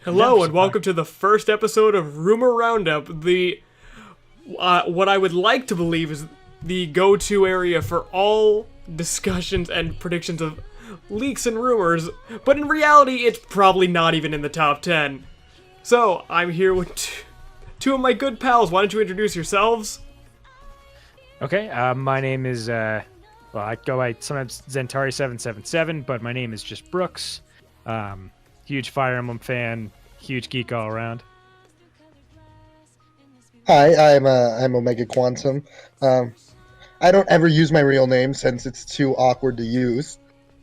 Hello and welcome to the first episode of Rumor Roundup, the what I would like to believe is the go-to area for all discussions and predictions of leaks and rumors, but in reality it's probably not even in the top 10. So, I'm here with two of my good pals. Why don't you introduce yourselves? Okay, my name is, I go by sometimes Zentari777, but my name is just Brooks. Huge Fire Emblem fan, huge geek all around. Hi, I'm Omega Quantum. I don't ever use my real name since it's too awkward to use,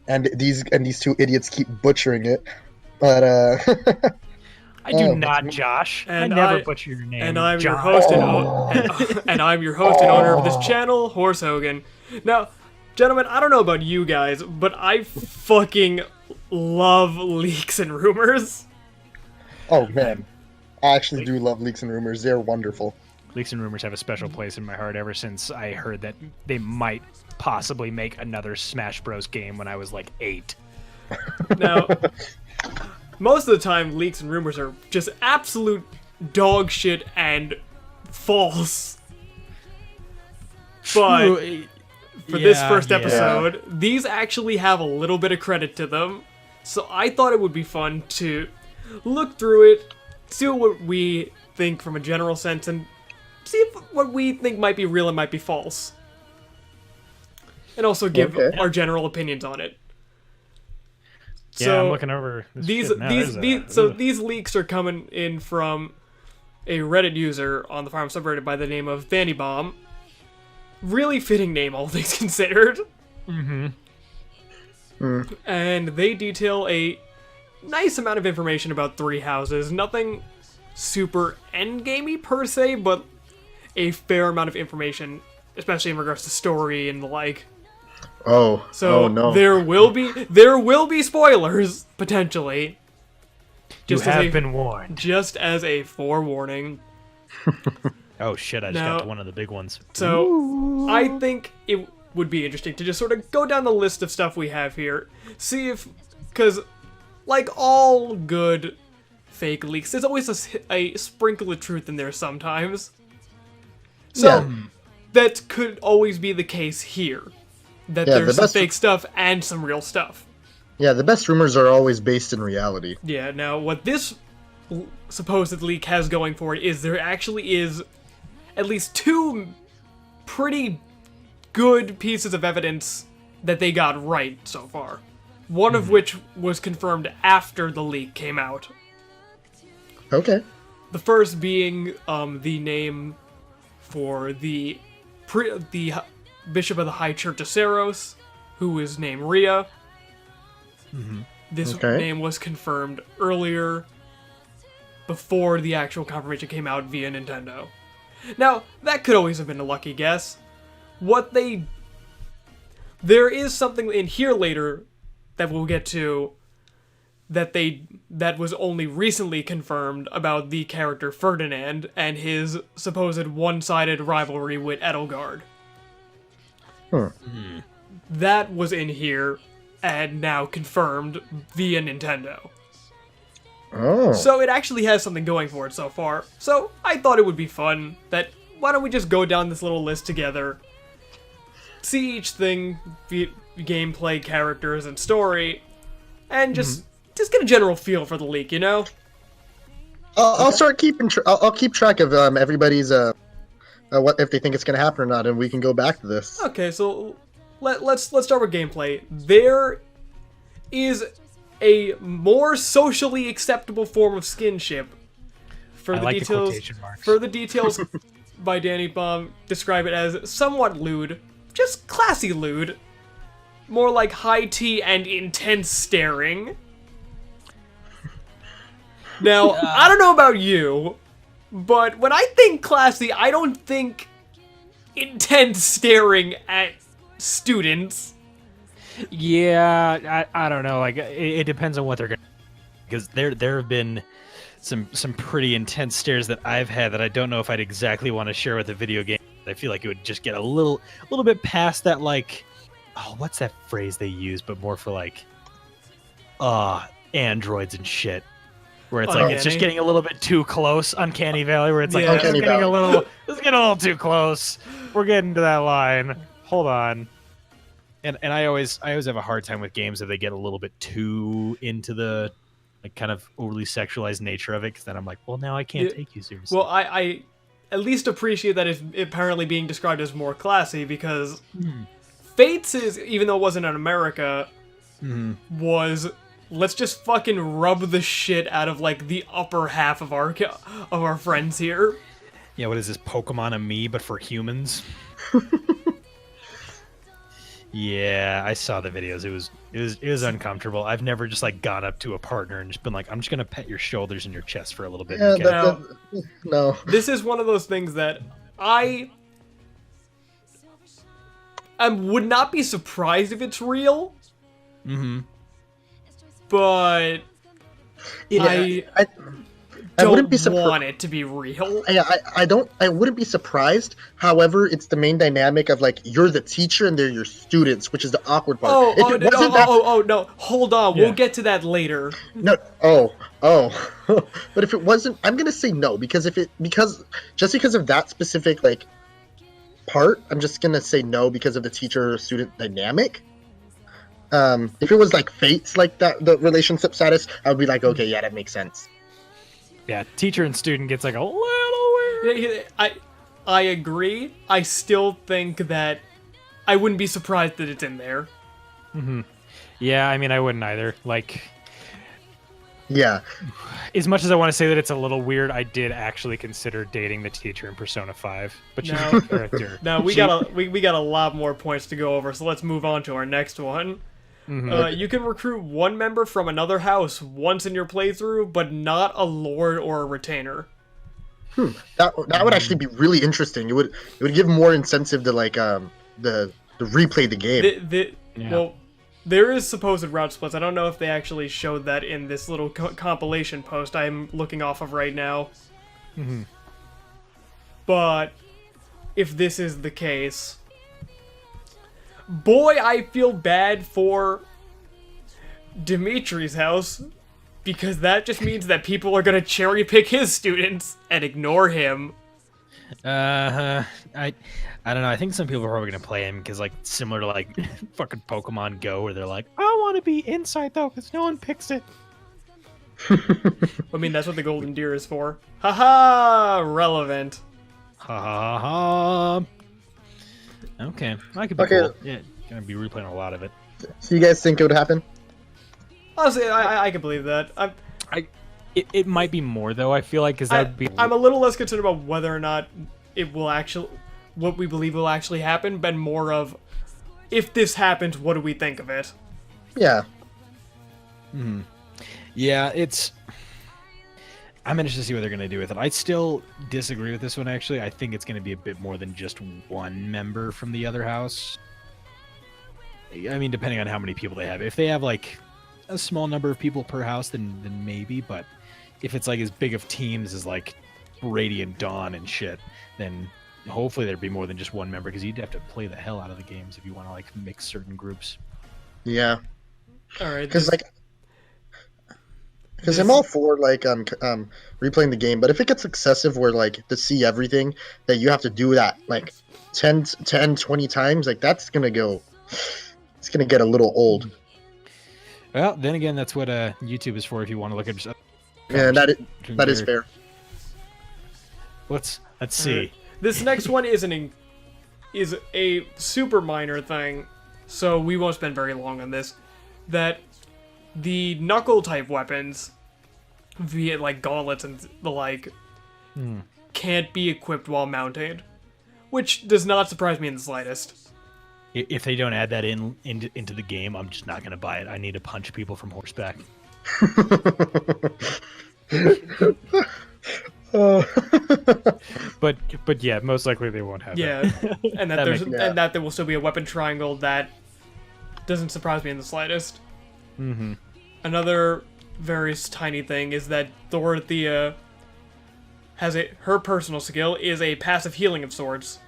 and these two idiots keep butchering it. But I do not, Josh. And I never butcher your name. And I'm your Josh. host and I'm your host and owner of this channel, Horse Hogan. Now, gentlemen, I don't know about you guys, but I fucking love leaks and rumors. oh man, I actually do love leaks and rumors. They're wonderful. Leaks and rumors have a special place in my heart ever since I heard that they might possibly make another Smash Bros. Game when I was like 8. Now, most of the time, leaks and rumors are just absolute dog shit and false. But for this first episode, these actually have a little bit of credit to them. So I thought it would be fun to look through it, see what we think from a general sense, and see if what we think might be real and might be false. And also give our general opinions on it. Yeah, So I'm looking over this these shit now. these leaks are coming in from a Reddit user on the Fire Emblem subreddit by the name of Fanny Bomb. Really fitting name, all things considered. Mm-hmm. And they detail a nice amount of information about Three Houses. Nothing super endgamey per se, but a fair amount of information, especially in regards to story and the like. Oh no. there will be spoilers potentially. You have been warned. Just as a forewarning. Oh shit! I just got to one of the big ones. So I think it would be interesting to just sort of go down the list of stuff we have here, see if, because like all good fake leaks, there's always a sprinkle of truth in there sometimes. So that could always be the case here. That there's some fake stuff and some real stuff. Yeah, the best rumors are always based in reality. Yeah, now what this supposed leak has going for it is there actually is at least two pretty good pieces of evidence that they got right so far. One of which was confirmed after the leak came out. Okay. The first being the name for the Bishop of the High Church of Saros, who is named Rhea. This name was confirmed earlier, before the actual confirmation came out via Nintendo. Now, that could always have been a lucky guess. There is something in here later that we'll get to that was only recently confirmed about the character Ferdinand and his supposed one-sided rivalry with Edelgard. That was in here and now confirmed via Nintendo. Oh. So it actually has something going for it so far. So I thought it would be fun that why don't we just go down this little list together, see each thing, gameplay, characters, and story, and just get a general feel for the leak, you know? I'll start keeping. I'll keep track of everybody's what if they think it's gonna happen or not, and we can go back to this. Okay, so let's start with gameplay. There is a more socially acceptable form of skinship. For the details by Danny Baum, describe it as somewhat lewd, just classy lewd, more like high tea and intense staring. Now, I don't know about you, but when I think classy, I don't think intense staring at students. Yeah, I don't know. Like it depends on what they're gonna. Because there have been some pretty intense stares that I've had that I don't know if I'd exactly want to share with a video game. I feel like it would just get a little bit past that, like, oh, what's that phrase they use, but more for like androids and shit. where it's like it's just Uncanny. getting a little bit too close. Uncanny Valley, where it's like Yeah. this is Uncanny getting Valley. this is getting a little too close. We're getting to that line. Hold on. And I always have a hard time with games if they get a little bit too into the like kind of overly sexualized nature of it, because then I'm like, well, now I can't Yeah. take you seriously. Well, I at least appreciate that it's apparently being described as more classy, because Fates is, even though it wasn't in America, was let's just fucking rub the shit out of like the upper half of our friends here. Yeah, what is this, Pokemon Me, but for humans? Yeah, I saw the videos. It was uncomfortable. I've never just like gone up to a partner and just been like, I'm just gonna pet your shoulders and your chest for a little bit. Yeah, Okay? no. This is one of those things that I would not be surprised if it's real. But Yeah, I I don't wouldn't be surprised. want it to be real. I wouldn't be surprised. However, it's the main dynamic of like you're the teacher and they're your students, which is the awkward part. Oh, If oh, it no, wasn't that- no, hold on. Yeah. We'll get to that later. No, but if it wasn't, I'm gonna say no because because of that specific like part, I'm just gonna say no because of the teacher-student dynamic. If it was like Fates like that, the relationship status, I would be like, okay, yeah, that makes sense. Yeah, teacher and student gets like a little weird. I agree. I still think that I wouldn't be surprised that it's in there. Yeah, I mean, I wouldn't either. Like, Yeah, as much as I want to say that it's a little weird, I did actually consider dating the teacher in Persona 5. But she's No. a character. Now we got a lot more points to go over, so let's move on to our next one. You can recruit one member from another house once in your playthrough, but not a lord or a retainer. that would actually be really interesting. It would give more incentive to like the replay the game. Yeah. Well, there is supposed route splits. I don't know if they actually showed that in this little compilation post I'm looking off of right now. But if this is the case, boy, I feel bad for Dimitri's house, because that just means that people are gonna cherry pick his students and ignore him. I don't know. I think some people are probably gonna play him because, like, similar to like fucking Pokemon Go, where they're like, I want to be inside though, because no one picks it. I mean, that's what the Golden Deer is for. Haha, relevant. Ha ha ha. Okay, I could be Okay. cool. Yeah, gonna be replaying a lot of it. So you guys think it would happen? Honestly, I can believe that. It might be more though. I feel like because that would be. I'm a little less concerned about whether or not it will actually, what we believe will actually happen, but more of, if this happens, what do we think of it? Yeah. Yeah, I'm interested to see what they're going to do with it. I still disagree with this one, actually. I think it's going to be a bit more than just one member from the other house. I mean, depending on how many people they have. If they have, like, a small number of people per house, then maybe. But if it's, like, as big of teams as, like, Radiant Dawn and shit, then hopefully there'd be more than just one member, because you'd have to play the hell out of the games if you want to, like, mix certain groups. Yeah. All right. Because I'm all for like replaying the game, but if it gets excessive where like to see everything that you have to do that like 10 20 times, like it's gonna get a little old. Well, then again, that's what YouTube is for if you want to look at just. Yeah, that is fair. Let's see. This next one is is a super minor thing, so we won't spend very long on this. That the knuckle type weapons, via like gauntlets and the like, can't be equipped while mounted, which does not surprise me in the slightest. If they don't add that into the game, I'm just not going to buy it. I need to punch people from horseback. But yeah, most likely they won't have Yeah, that. and that there will still be a weapon triangle. That doesn't surprise me in the slightest. Mm-hmm. Another very tiny thing is that Dorothea has her personal skill is a passive healing of sorts,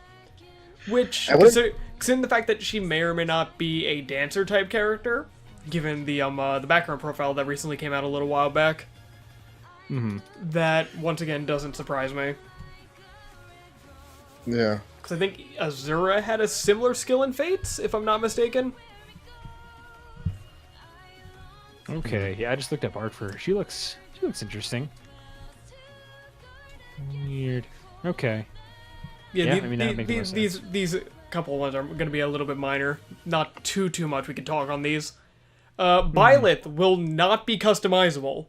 which considering the fact that she may or may not be a dancer type character, given the background profile that recently came out a little while back, that once again doesn't surprise me. Yeah. Because I think Azura had a similar skill in Fates, if I'm not mistaken. Okay, yeah, I just looked up art for her. She looks interesting. Weird. Okay. Yeah, I mean, that makes more sense. these couple ones are going to be a little bit minor. Not too much we can talk on these. Byleth will not be customizable.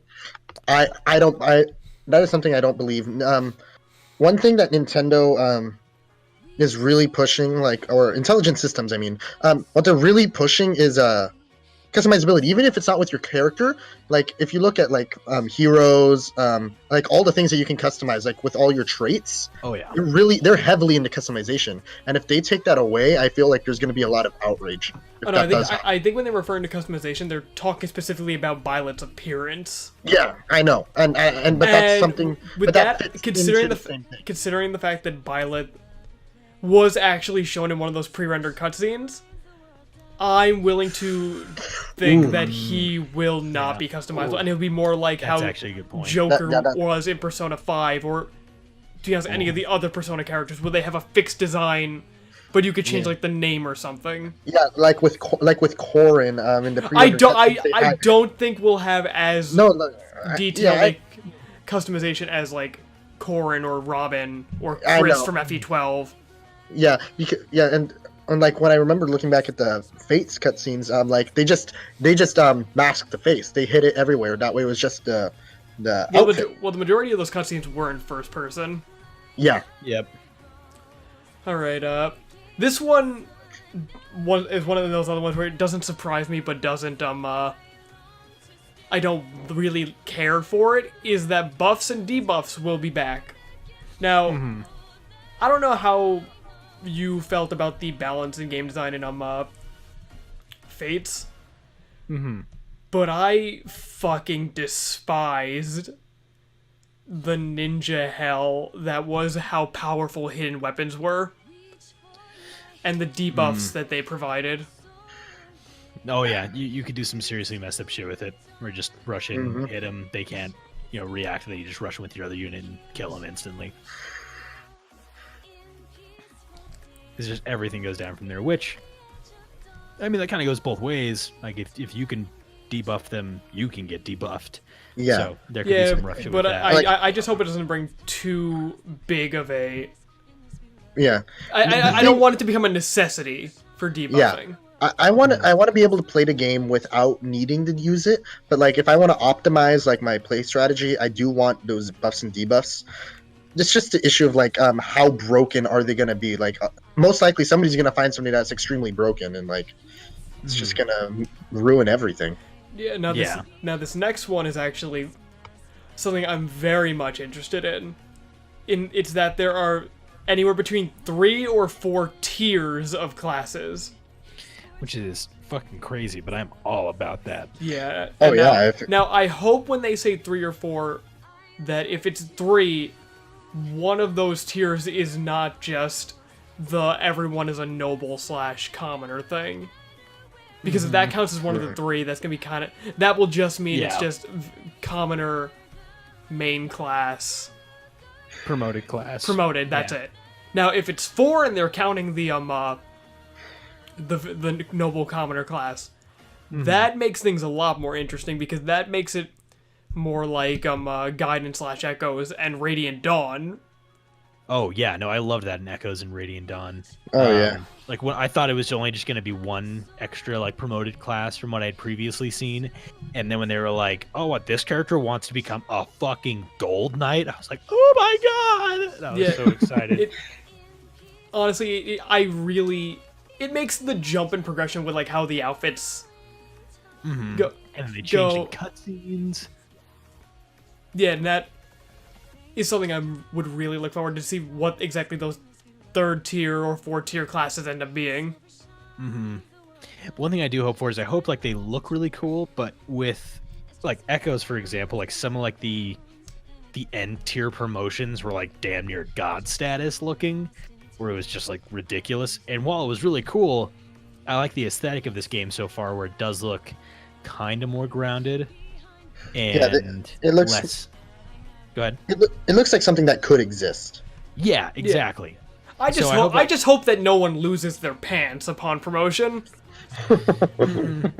I don't that is something I don't believe. One thing that Nintendo is really pushing, like, or Intelligent Systems, I mean, what they're really pushing is customizability, even if it's not with your character. Like, if you look at like heroes, like all the things that you can customize, like with all your traits. Oh yeah. They're heavily into customization, and if they take that away, I feel like there's going to be a lot of outrage. Oh, no, I think when they're referring to customization, they're talking specifically about Byleth's appearance. Yeah, I know, and but that's something. With but that, fits considering into the same thing. considering the fact that Byleth was actually shown in one of those pre-rendered cutscenes, I'm willing to think that he will not be customizable, and it'll be more like That's how actually a good point. Joker was in Persona 5, or to be honest, any of the other Persona characters, where they have a fixed design, but you could change like the name or something. Yeah, like with Corrin in the I don't think we'll have as detailed customization as like Corrin or Robin or Chris from FE12. Yeah, and like when I remember looking back at the Fates cutscenes, like they just masked the face. They hid it everywhere. That way, it was just the outfit. Well, the majority of those cutscenes were in first person. Yeah. Yep. All right. This one is one of those other ones where it doesn't surprise me, but doesn't I don't really care for it. Is that buffs and debuffs will be back. Now, I don't know how you felt about the balance in game design in Fates. But I fucking despised the ninja hell that was how powerful hidden weapons were. And the debuffs that they provided. Oh yeah, you could do some seriously messed up shit with it. Or just rush in, hit them, they can't, react, then you just rush in with your other unit and kill them instantly. It's just everything goes down from there, which, I mean, that kind of goes both ways. Like, if you can debuff them, you can get debuffed. Yeah. So there could be some rough shit with that. I just hope it doesn't bring too big of a... Yeah. I don't want it to become a necessity for debuffing. Yeah. I want to be able to play the game without needing to use it, but like if I want to optimize like my play strategy, I do want those buffs and debuffs. It's just the issue of like how broken are they going to be? Like most likely somebody's going to find something that's extremely broken, and like it's just going to ruin everything. Yeah. Now this next one is actually something I'm very much interested in. It's that there are anywhere between 3 or 4 tiers of classes. Which is fucking crazy, but I'm all about that. Yeah. Oh, yeah. Now, I hope when they say 3 or 4, that if it's 3, one of those tiers is not just the everyone is a noble / commoner thing. Because if that counts as one of the 3, that's going to be kind of... That will just mean it's just commoner, main class... Promoted class. Promoted, that's it. Now, if it's 4 and they're counting the noble commoner class, that makes things a lot more interesting, because that makes it more like Gaiden / Echoes and Radiant Dawn. Oh yeah, no, I loved that in Echoes and Radiant Dawn. Oh yeah. Like when I thought it was only just going to be one extra like promoted class from what I'd previously seen, and then when they were like, "Oh, what, this character wants to become a fucking gold knight," I was like, "Oh my god!" And I was so excited. Honestly, it makes the jump in progression with like how the outfits go, and they change the cutscenes. Yeah, and that is something I would really look forward to see what exactly those 3rd tier or 4th tier classes end up being. One thing I do hope for is I hope like they look really cool, but with like Echoes, for example, like some of like the end tier promotions were like damn near god status looking, where it was just like ridiculous. And while it was really cool, I like the aesthetic of this game so far, where it does look kind of more grounded and it looks less. Go ahead. It looks like something that could exist. Yeah, exactly. I just hope that no one loses their pants upon promotion.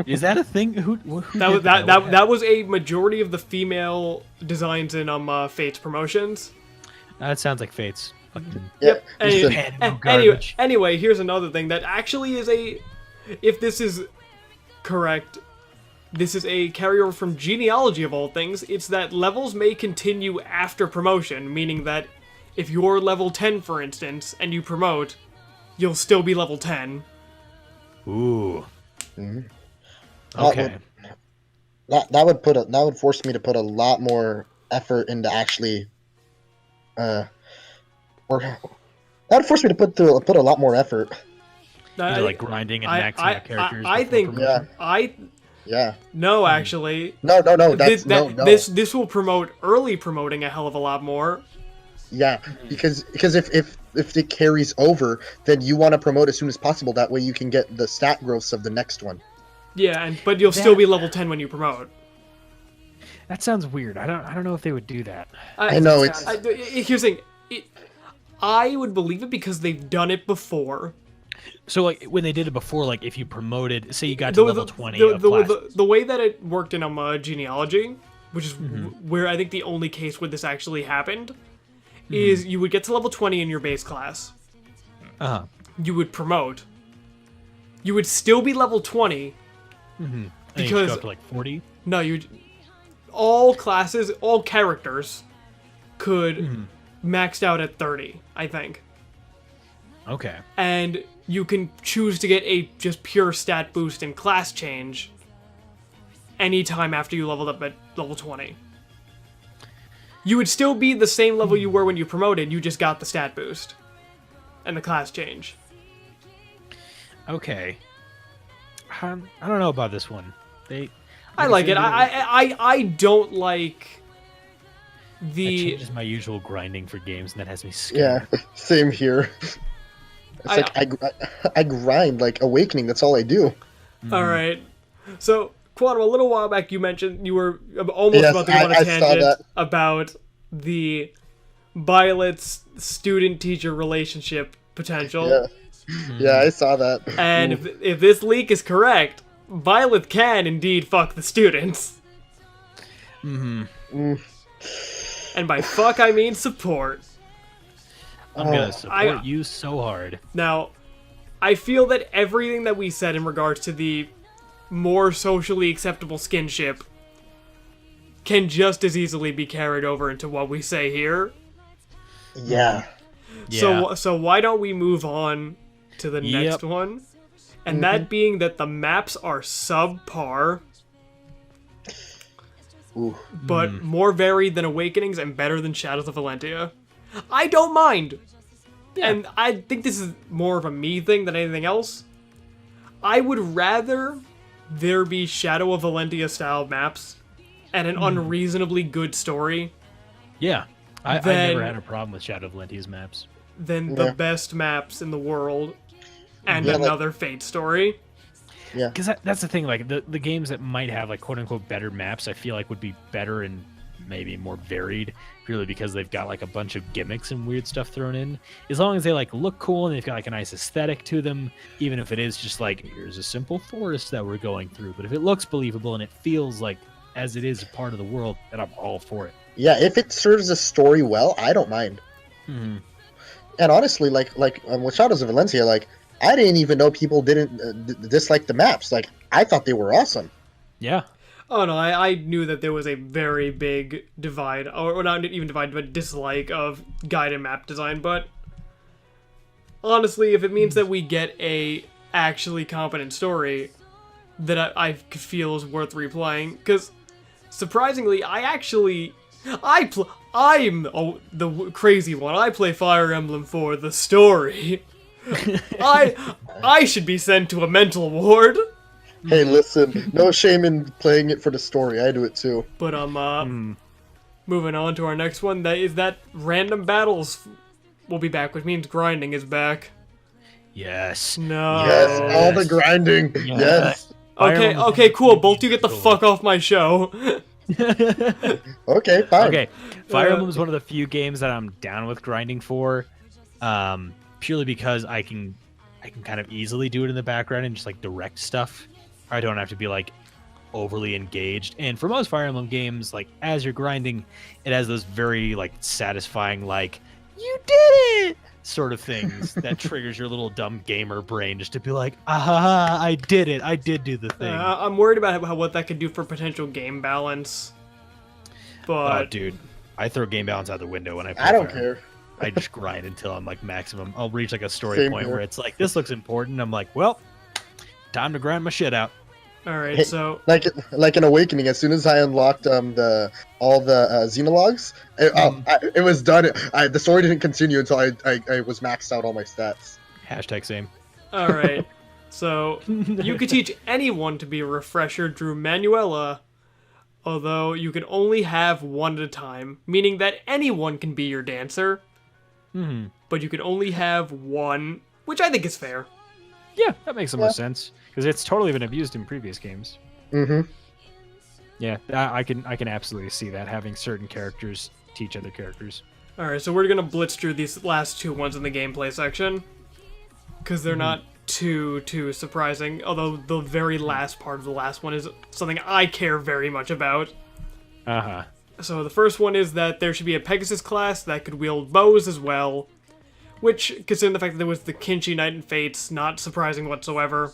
Is that a thing? Who That was a majority of the female designs in Fate's promotions. That sounds like Fates. Yep. Anyway, Anyway, here's another thing that actually is if this is correct, this is a carryover from genealogy of all things. It's that levels may continue after promotion, meaning that if you're level 10, for instance, and you promote, you'll still be level 10. Ooh. Mm-hmm. Okay. That would force me to put a lot more effort into actually, that would force me to put a lot more effort. Into, like grinding and maxing out characters. I think. Yeah. Yeah. No, actually. No. This will promote early promoting a hell of a lot more. Yeah, because if it carries over, then you want to promote as soon as possible. That way you can get the stat growths of the next one. Yeah, but you'll still be level 10 when you promote. That sounds weird. I don't know if they would do that. I know here's the thing. I would believe it because they've done it before. So, like, when they did it before, like, if you promoted, say you got to level 20 the way that it worked in genealogy, which is where I think the only case where this actually happened, is you would get to level 20 in your base class. Uh-huh. You would promote. You would still be level 20. Mm-hmm. Because you go up to, like, 40? No, all classes, all characters could maxed out at 30, I think. Okay. And you can choose to get a just pure stat boost and class change anytime after you leveled up at level 20. You would still be the same level you were when you promoted, you just got the stat boost and the class change. Okay. I don't know about this one. I like it. I don't like That changes my usual grinding for games, and that has me scared. Yeah, same here. It's I grind like Awakening. That's all I do. All right. So, Quantum, a little while back you mentioned you were almost about to go on a tangent about the Violet's student-teacher relationship potential. Yeah. Yeah, I saw that. And if this leak is correct, Violet can indeed fuck the students. Mm-hmm. And by fuck, I mean support. I'm gonna support you so hard. Now, I feel that everything that we said in regards to the more socially acceptable skinship can just as easily be carried over into what we say here. Yeah. So why don't we move on to the next one? And that being that the maps are subpar, but more varied than Awakenings and better than Shadows of Valentia. I don't mind. Yeah. And I think this is more of a me thing than anything else. I would rather there be Shadow of Valentia style maps and an unreasonably good story. Yeah. I never had a problem with Shadow of Valentia's maps. Than the best maps in the world and another Fate story. Yeah. Because that's the thing, like, the games that might have, like, quote-unquote better maps, I feel like would be better and maybe more varied, purely because they've got, like, a bunch of gimmicks and weird stuff thrown in. As long as they, like, look cool and they've got, like, a nice aesthetic to them, even if it is just, like, here's a simple forest that we're going through. But if it looks believable and it feels like, as it is a part of the world, then I'm all for it. Yeah, if it serves the story well, I don't mind. Mm-hmm. And honestly, with Shadows of Valencia, like, I didn't even know people didn't dislike the maps. Like, I thought they were awesome. Yeah. Oh no, I knew that there was a very big divide, or not even divide, but dislike of guided map design. But honestly, if it means that we get a actually competent story that I feel is worth replaying, because surprisingly, I'm the crazy one. I play Fire Emblem for the story. I should be sent to a mental ward. Hey, listen, no shame in playing it for the story. I do it too. But moving on to our next one. That random battles will be back, which means grinding is back. Yes. No. Yes, all the grinding. Yes. Okay, cool. Both you get the fuck off my show. Okay, fine. Okay, Fire Emblem is one of the few games that I'm down with grinding for, purely because I can kind of easily do it in the background and just like direct stuff. I don't have to be like overly engaged. And for most Fire Emblem games, like as you're grinding, it has those very like satisfying like you did it sort of things that triggers your little dumb gamer brain just to be like, ah, I did it. I did do the thing. I'm worried about what that could do for potential game balance. But Dude, I throw game balance out the window when I play I don't Fire Emblem. care. I just grind until I'm like maximum. I'll reach like a story Same point here. where it's like, this looks important. I'm like, well, time to grind my shit out. all right, Hey, so Like an Awakening, as soon as I unlocked all the Xenologues, it was done. The story didn't continue until I was maxed out all my stats. Hashtag same. all right, so you could teach anyone to be a refresher through Manuela, although you can only have one at a time, meaning that anyone can be your dancer. Mm-hmm. But you can only have one, which I think is fair. Yeah, that makes the most sense because it's totally been abused in previous games. Mm-hmm. Yeah, I can absolutely see that, having certain characters teach other characters. All right, so we're gonna blitz through these last two ones in the gameplay section because they're not too surprising. Although the very last part of the last one is something I care very much about. Uh-huh. So the first one is that there should be a Pegasus class that could wield bows as well, which, considering the fact that there was the Kinshi Knight and Fates, not surprising whatsoever.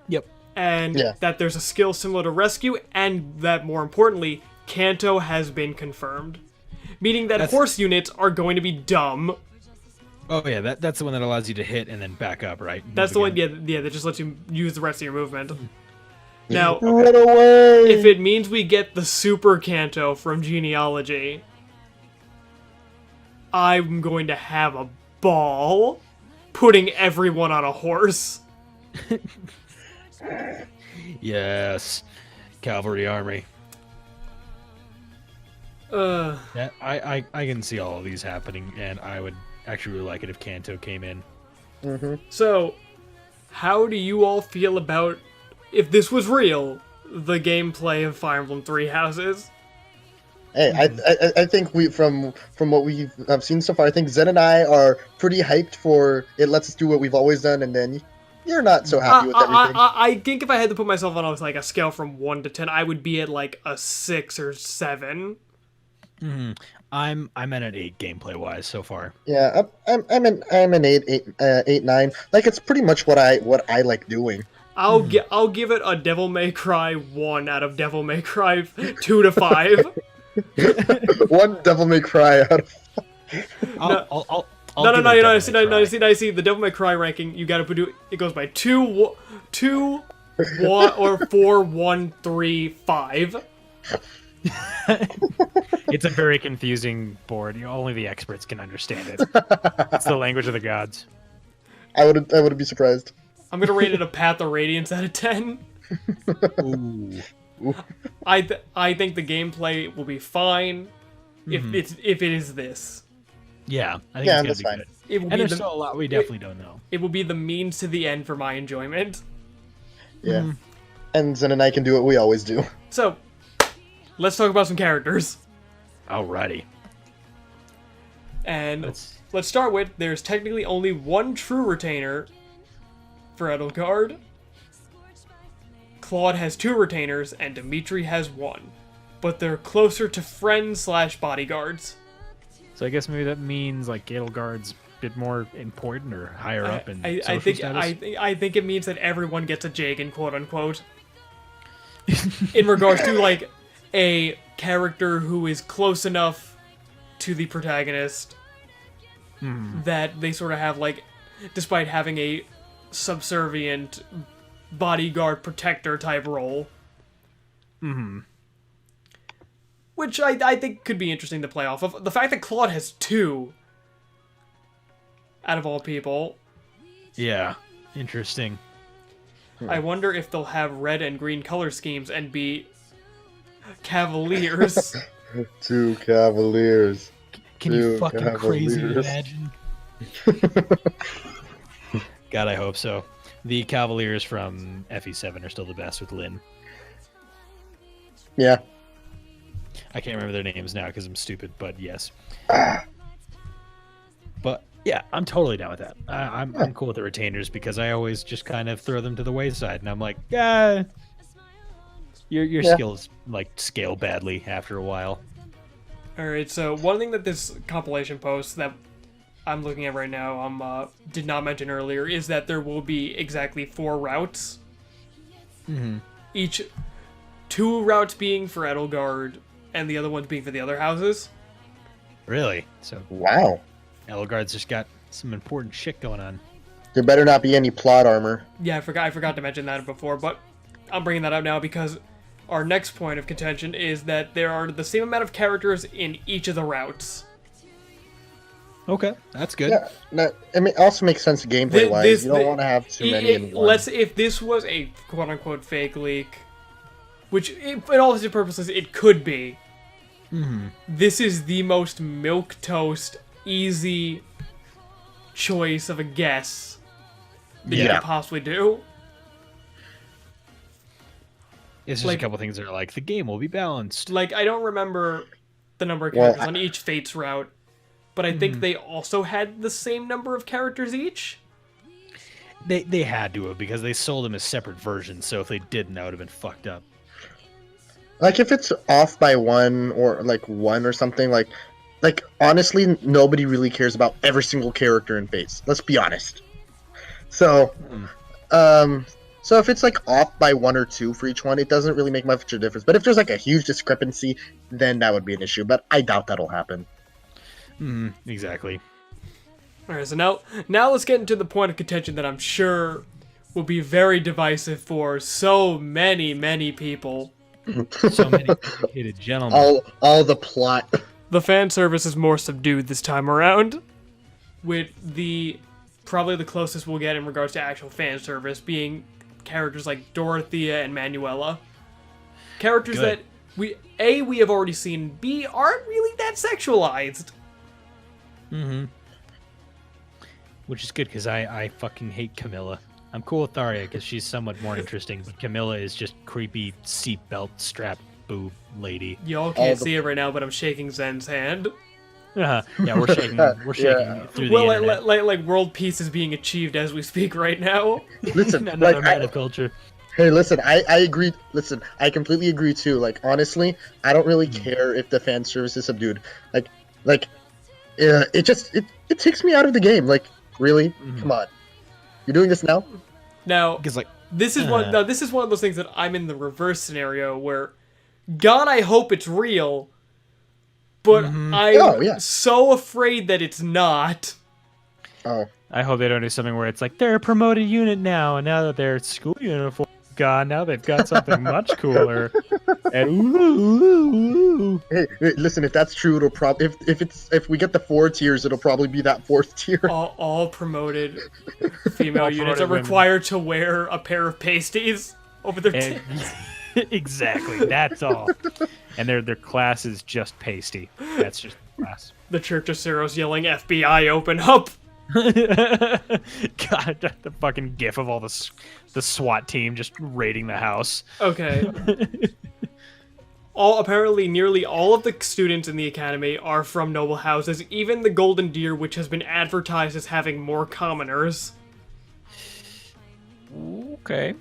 Yep. And Yeah. that there's a skill similar to Rescue, and that, more importantly, Kanto has been confirmed. Meaning that horse units are going to be dumb. Oh yeah, that's the one that allows you to hit and then back up, right? That's the one, yeah, that just lets you use the rest of your movement. Now, Run away! if it means we get the Super Kanto from Genealogy, I'm going to have a ball putting everyone on a horse. Yes, cavalry army. Yeah, I can see all of these happening, and I would actually really like it if Kanto came in. Mm-hmm. So, how do you all feel about, if this was real, the gameplay of Fire Emblem Three Houses? Hey, I think from what we've seen so far, I think Zen and I are pretty hyped for it. Lets us do what we've always done, and then you're not so happy with everything. I think if I had to put myself on a scale from 1 to 10, I would be at like a 6 or 7. Mm-hmm. I'm at an 8 gameplay wise so far. Yeah, I'm an 8, 9. Like it's pretty much what I like doing. I'll give it a Devil May Cry 1 out of Devil May Cry 2 to 5. One Devil May Cry out of... I'll No, give it a see, Devil May Cry. see, the Devil May Cry ranking, you gotta do, it goes by 2, 1, or 4, 1, 3, 5. It's a very confusing board. Only the experts can understand it. It's the language of the gods. I wouldn't be surprised. I'm gonna rate it a Path of Radiance out of 10. Ooh. I think the gameplay will be fine if it is this. Yeah, I think Yeah, it's that's gonna fine. be good. It will And be there's still a lot we definitely don't know. it will be the means to the end for my enjoyment. Yeah, and Zen and I can do what we always do. So, let's talk about some characters. Alrighty. And let's start with, there's technically only one true retainer for Edelgard. Claude has 2 retainers, and Dimitri has 1. But they're closer to friends/bodyguards. So I guess maybe that means like Edelgard's a bit more important or higher up in social status. I think it means that everyone gets a Jagan, quote unquote. In regards to like a character who is close enough to the protagonist that they sort of have like, despite having a subservient bodyguard protector type role. Which I think could be interesting to play off of. The fact that Claude has 2 out of all people. Yeah, interesting. I wonder if they'll have red and green color schemes and be Cavaliers. 2 Cavaliers. Can you Dude, fucking crazy Cavaliers. imagine? God, I hope so. The Cavaliers from FE7 are still the best with Lynn. Yeah, I can't remember their names now because I'm stupid, but yes. But yeah, I'm totally down with that. I'm cool with the retainers because I always just kind of throw them to the wayside, and I'm like, yeah, your skills like scale badly after a while. All right, so one thing that this compilation post that I'm looking at right now did not mention earlier is that there will be exactly 4 routes. Mm-hmm. Each 2 routes being for Edelgard and the other ones being for the other houses. Really? So Wow. Edelgard's just got some important shit going on. There better not be any plot armor. Yeah, I forgot to mention that before, but I'm bringing that up now because our next point of contention is that there are the same amount of characters in each of the routes. Okay, that's good. Yeah, I mean, it also makes sense gameplay-wise. You don't want to have too many in one. Let's if this was a quote-unquote fake leak, which, in all intents and purposes, it could be. Mm-hmm. This is the most milquetoast, easy choice of a guess that you could possibly do. It's just a couple things that are like, the game will be balanced. Like, I don't remember the number of characters on each Fates route, but I think they also had the same number of characters each. They had to have, because they sold them as separate versions, so if they didn't, that would have been fucked up. Like, if it's off by 1 or, like, 1 or something, like honestly, nobody really cares about every single character in Fates. Let's be honest. So, so if it's, like, off by 1 or 2 for each one, it doesn't really make much of a difference. But if there's, like, a huge discrepancy, then that would be an issue. But I doubt that'll happen. Exactly. Alright, so now let's get into the point of contention that I'm sure will be very divisive for so many people. So many dedicated gentlemen. All the plot. The fan service is more subdued this time around, with probably the closest we'll get in regards to actual fan service being characters like Dorothea and Manuela. Characters that we have already seen, B, aren't really that sexualized. Mm-hmm. Which is good, because I fucking hate Camilla. I'm cool with Tharia, because she's somewhat more interesting, but Camilla is just creepy seatbelt strap boob lady. Y'all can't see it right now, but I'm shaking Zen's hand. Yeah, we're shaking through the internet. Like world peace is being achieved as we speak right now. Listen, Another meta culture. Hey, listen, I agree. Listen, I completely agree too. Like, honestly, I don't really care if the fan service is subdued. It takes me out of the game. Like, really? Come on. You're doing this now? Now, Because like this is one of those things that I'm in the reverse scenario where, God, I hope it's real, but I'm so afraid that it's not. Oh. I hope they don't do something where it's like they're a promoted unit now, and now that they're school uniform gone, now they've got something much cooler. And Hey, listen, if that's true, it'll probably if we get the 4 tiers, it'll probably be that 4th tier. All promoted female units are required to wear a pair of pasties over their tits. Exactly, that's all. And their class is just pasty. That's just class. The Church of Ceros yelling, "FBI, open up!" God, the fucking gif of all the SWAT team just raiding the house. Okay. Apparently, nearly all of the students in the academy are from noble houses, even the Golden Deer, which has been advertised as having more commoners. Okay.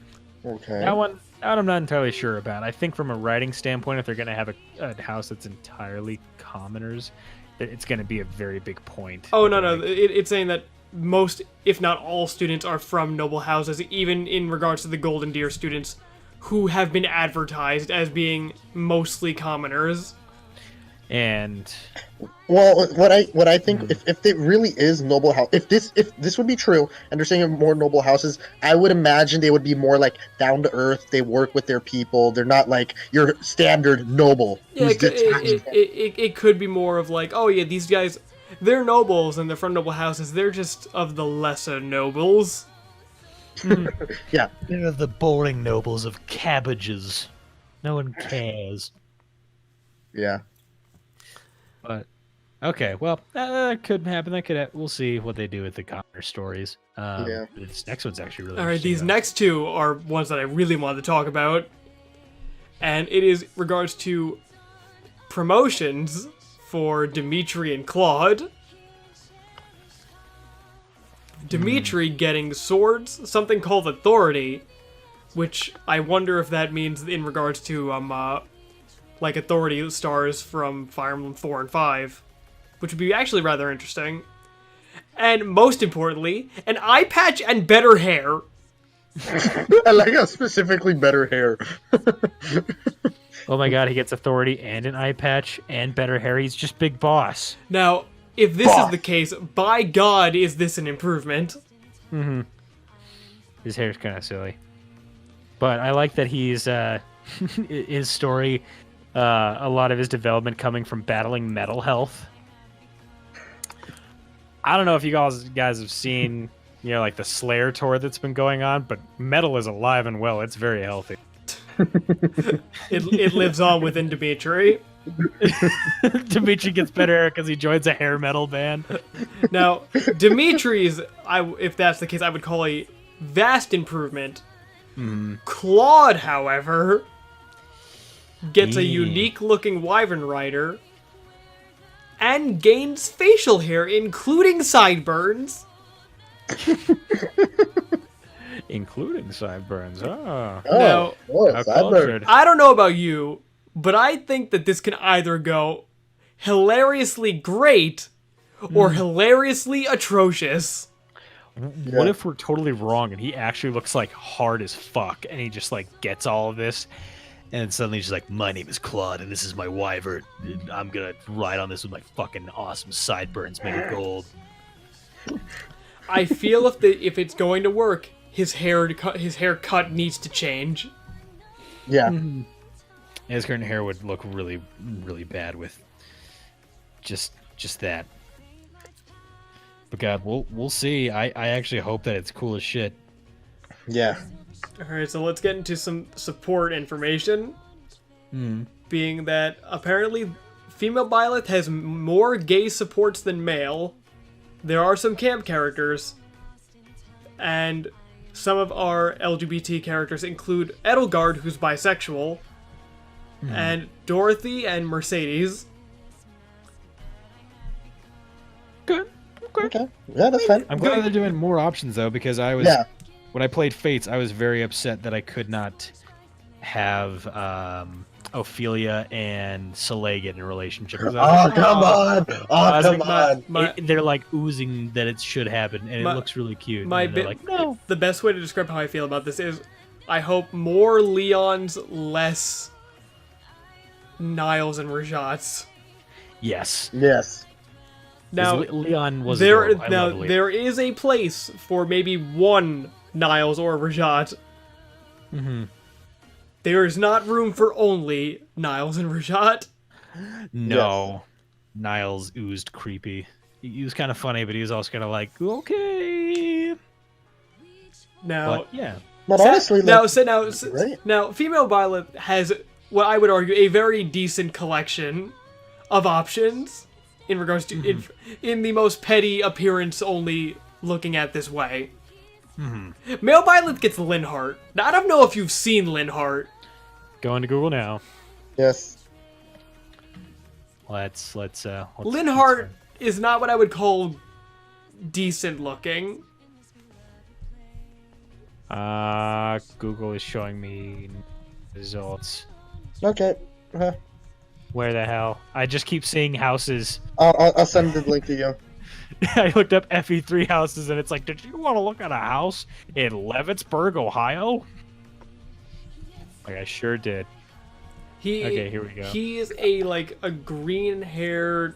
That one I'm not entirely sure about. I think from a writing standpoint, if they're going to have a house that's entirely commoners, it's going to be a very big point. Oh, no. It's saying that most, if not all, students are from noble houses, even in regards to the Golden Deer students who have been advertised as being mostly commoners. And well, what I think, if it really is noble house, if this would be true, and they're saying more noble houses, I would imagine they would be more like down to earth. They work with their people. They're not like your standard noble. Yeah, it could be more of like, oh yeah, these guys, they're nobles and they're from noble houses. They're just of the lesser nobles. Yeah, they're the boring nobles of cabbages. No one cares. Yeah. But okay, well, that could happen. We'll see what they do with the commoner stories. This next one's actually really. All right, these next two are ones that I really wanted to talk about, and it is regards to promotions for Dimitri and Claude. Dimitri getting swords, something called Authority, which I wonder if that means in regards to like Authority stars from Fire Emblem 4 and 5, which would be actually rather interesting. And most importantly, an eye patch and better hair. I like how specifically better hair. Oh my god, he gets authority and an eye patch and better hair. He's just Big Boss. Now, if this is the case, by God, is this an improvement? Mm-hmm. His hair's kind of silly. But I like that he's, his story, a lot of his development coming from battling mental health. I don't know if you guys have seen, you know, like the Slayer tour that's been going on, but metal is alive and well. It's very healthy. It lives on within Dimitri. Dimitri gets better hair because he joins a hair metal band. Now, Dimitri's, if that's the case, I would call a vast improvement. Claude, however, gets a unique-looking wyvern rider and gains facial hair, including sideburns. Including sideburns. Oh. Now, How cultured. I don't know about you, but I think that this can either go hilariously great or hilariously atrocious. What if we're totally wrong and he actually looks like hard as fuck and he just like gets all of this and suddenly he's like, my name is Claude and this is my wyvern and I'm gonna ride on this with my fucking awesome sideburns made of gold. I feel if it's going to work, his haircut needs to change. Yeah. His current hair would look really, really bad with just that. But God, we'll see. I actually hope that it's cool as shit. Yeah. Alright, so let's get into some support information. Being that apparently female Byleth has more gay supports than male. There are some camp characters. And some of our LGBT characters include Edelgard, who's bisexual. And Dorothy and Mercedes. Good. Okay. Yeah, that's fine. I'm glad they're doing more options though, because I was when I played Fates, I was very upset that I could not have Ophelia and Soleil get in a relationship. Oh, come on! Oh, come on! They're like oozing that it should happen, and it looks really cute. No. The best way to describe how I feel about this is, I hope more Leons, less Niles and Rajats. Yes. Yes. Now Leon was there is a place for maybe one Niles or Rajat. There is not room for only Niles and Rajat. No. Yes. Niles oozed creepy. He was kind of funny, but he was also kind of like, okay. Now, but, yeah. But honestly, now, female Violet has what I would argue a very decent collection of options in regards to in the most petty appearance only looking at this way. Male Violet gets Linhardt. Now, I don't know if you've seen Linhardt. Going to Google now. Yes. Let's Linhardt is not what I would call decent looking. Google is showing me results. Okay. Where the hell? I just keep seeing houses. I'll send the link to you. I looked up FE3 houses and it's like, did you want to look at a house in Leavittsburg, Ohio? Like, I sure did. Okay, here we go. He is a green-haired,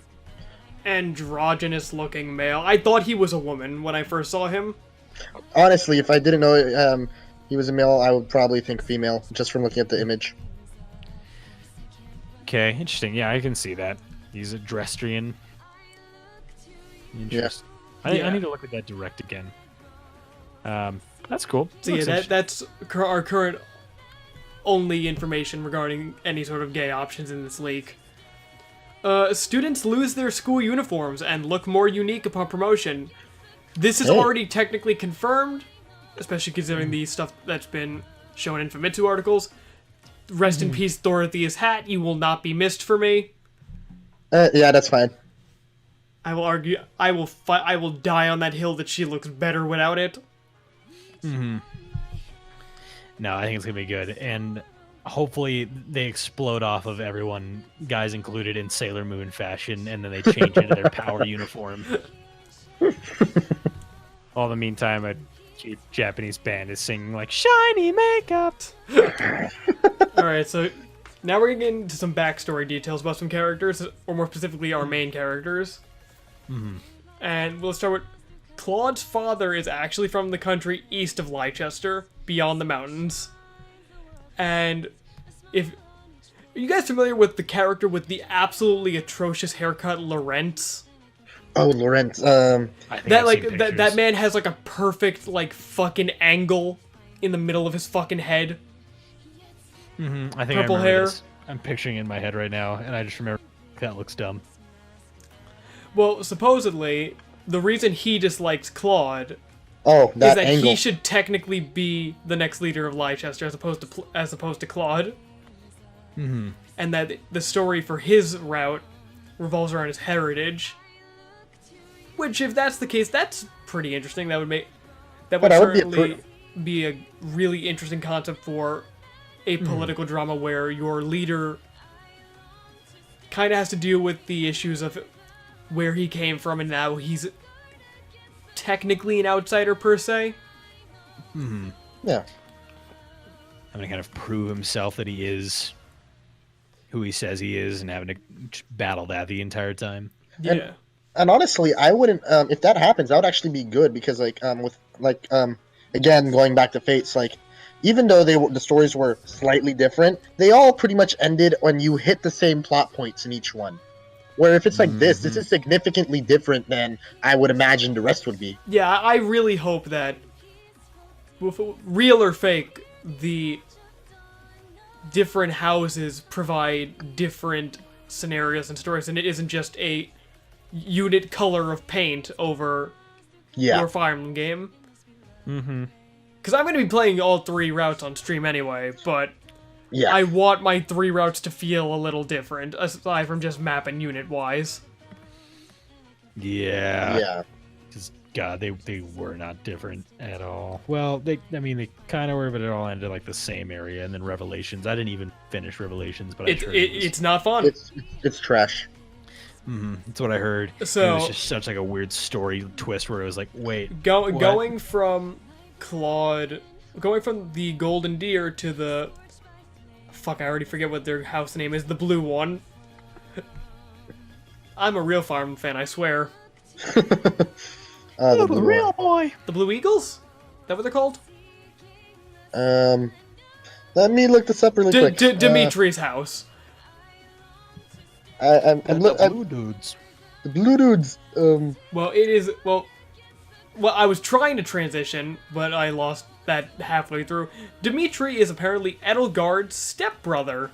androgynous looking male. I thought he was a woman when I first saw him. Honestly, if I didn't know he was a male, I would probably think female, just from looking at the image. Okay, interesting. Yeah, I can see that. He's a Drestrian. Interesting. Yeah. I need to look at that direct again. That's cool. So yeah, that's our current only information regarding any sort of gay options in this leak. Students lose their school uniforms and look more unique upon promotion. This is already technically confirmed, especially considering the stuff that's been shown in Famitsu articles. Rest in peace, Dorothea's hat. You will not be missed for me. Yeah, that's fine. I will argue. I will die on that hill that she looks better without it. No, I think it's gonna be good, and hopefully they explode off of everyone, guys included, in Sailor Moon fashion, and then they change into their power uniform. All the meantime, a cheap Japanese band is singing like "Shiny Makeup." All right, so now we're getting into some backstory details about some characters, or more specifically, our main characters. And we'll start with Claude's father is actually from the country east of Leicester, beyond the mountains. And if are you guys familiar with the character with the absolutely atrocious haircut, Lawrence? Oh, Lawrence. I think That I've like seen that pictures. man has like a perfect like fucking angle in the middle of his fucking head. I think I purple remember hair. this. I'm picturing it in my head right now, and I just remember that looks dumb. Well, supposedly the reason he dislikes Claude Oh, is that that angle. he should technically be the next leader of Leicester as opposed to Claude. And that the story for his route revolves around his heritage. Which, if that's the case, that's pretty interesting. That would But that would be a certainly be a really interesting concept for a political drama where your leader kind of has to deal with the issues of where he came from, and now he's technically an outsider per se. Yeah. I'm gonna kind of prove himself that he is who he says he is, and having to battle that the entire time. Yeah. And honestly, I wouldn't. If that happens, that would actually be good because, again, going back to Fates, like, even though the stories were slightly different, they all pretty much ended when you hit the same plot points in each one. Where if it's like this is significantly different than I would imagine the rest would be. Yeah, I really hope that, real or fake, the different houses provide different scenarios and stories, and it isn't just a unit color of paint over Yeah. your Fire Emblem game. Because I'm going to be playing all 3 routes on stream anyway, but Yeah. I want my 3 routes to feel a little different, aside from just map and unit-wise. Yeah. Yeah. Because God, they were not different at all. Well, they kind of were, but it all ended like the same area. And then Revelations, I didn't even finish Revelations, but I heard It's not fun. It's trash. that's what I heard. So- it was just such like a weird story twist where it was like, wait, Going from the Golden Deer to the... Fuck, I already forget what their house name is. The blue one. I'm a real Fire Emblem fan, I swear. The blue one. boy. The Blue Eagles? Is that what they're called? Let me look this up really quick. Dimitri's house. I'm The blue dudes. the blue dudes. Well, it is... Well, I was trying to transition, but I lost that halfway through. Dimitri is apparently Edelgard's stepbrother.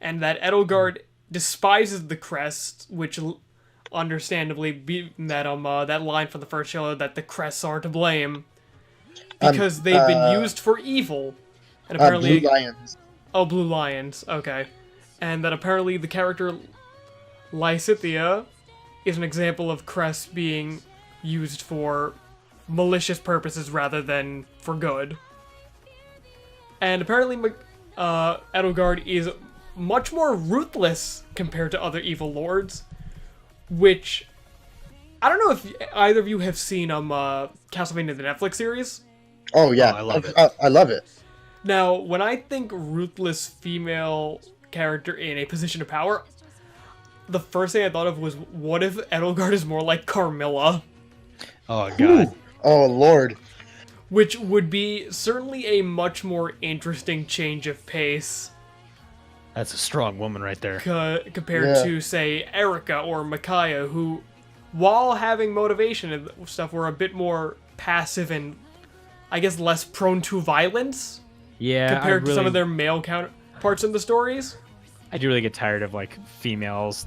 And that Edelgard despises the Crests, which understandably that line from the first show that the Crests are to blame. Because they've been used for evil. And apparently... Blue lions. Oh, Blue Lions. Okay. And that apparently the character Lysithea is an example of Crests being used for malicious purposes rather than for good. And apparently Edelgard is much more ruthless compared to other evil lords, which... I don't know if either of you have seen Castlevania the Netflix series. Oh yeah, Oh, I love it. I love it. Now, when I think ruthless female character in a position of power, the first thing I thought of was, what if Edelgard is more like Carmilla? Oh God. Oh lord. Which would be certainly a much more interesting change of pace That's a strong woman right there. compared Yeah. to, say, Erica or Micaiah, who, while having motivation and stuff, were a bit more passive and, I guess, less prone to violence Yeah, compared to some of their male counterparts in the stories. I do really get tired of like females.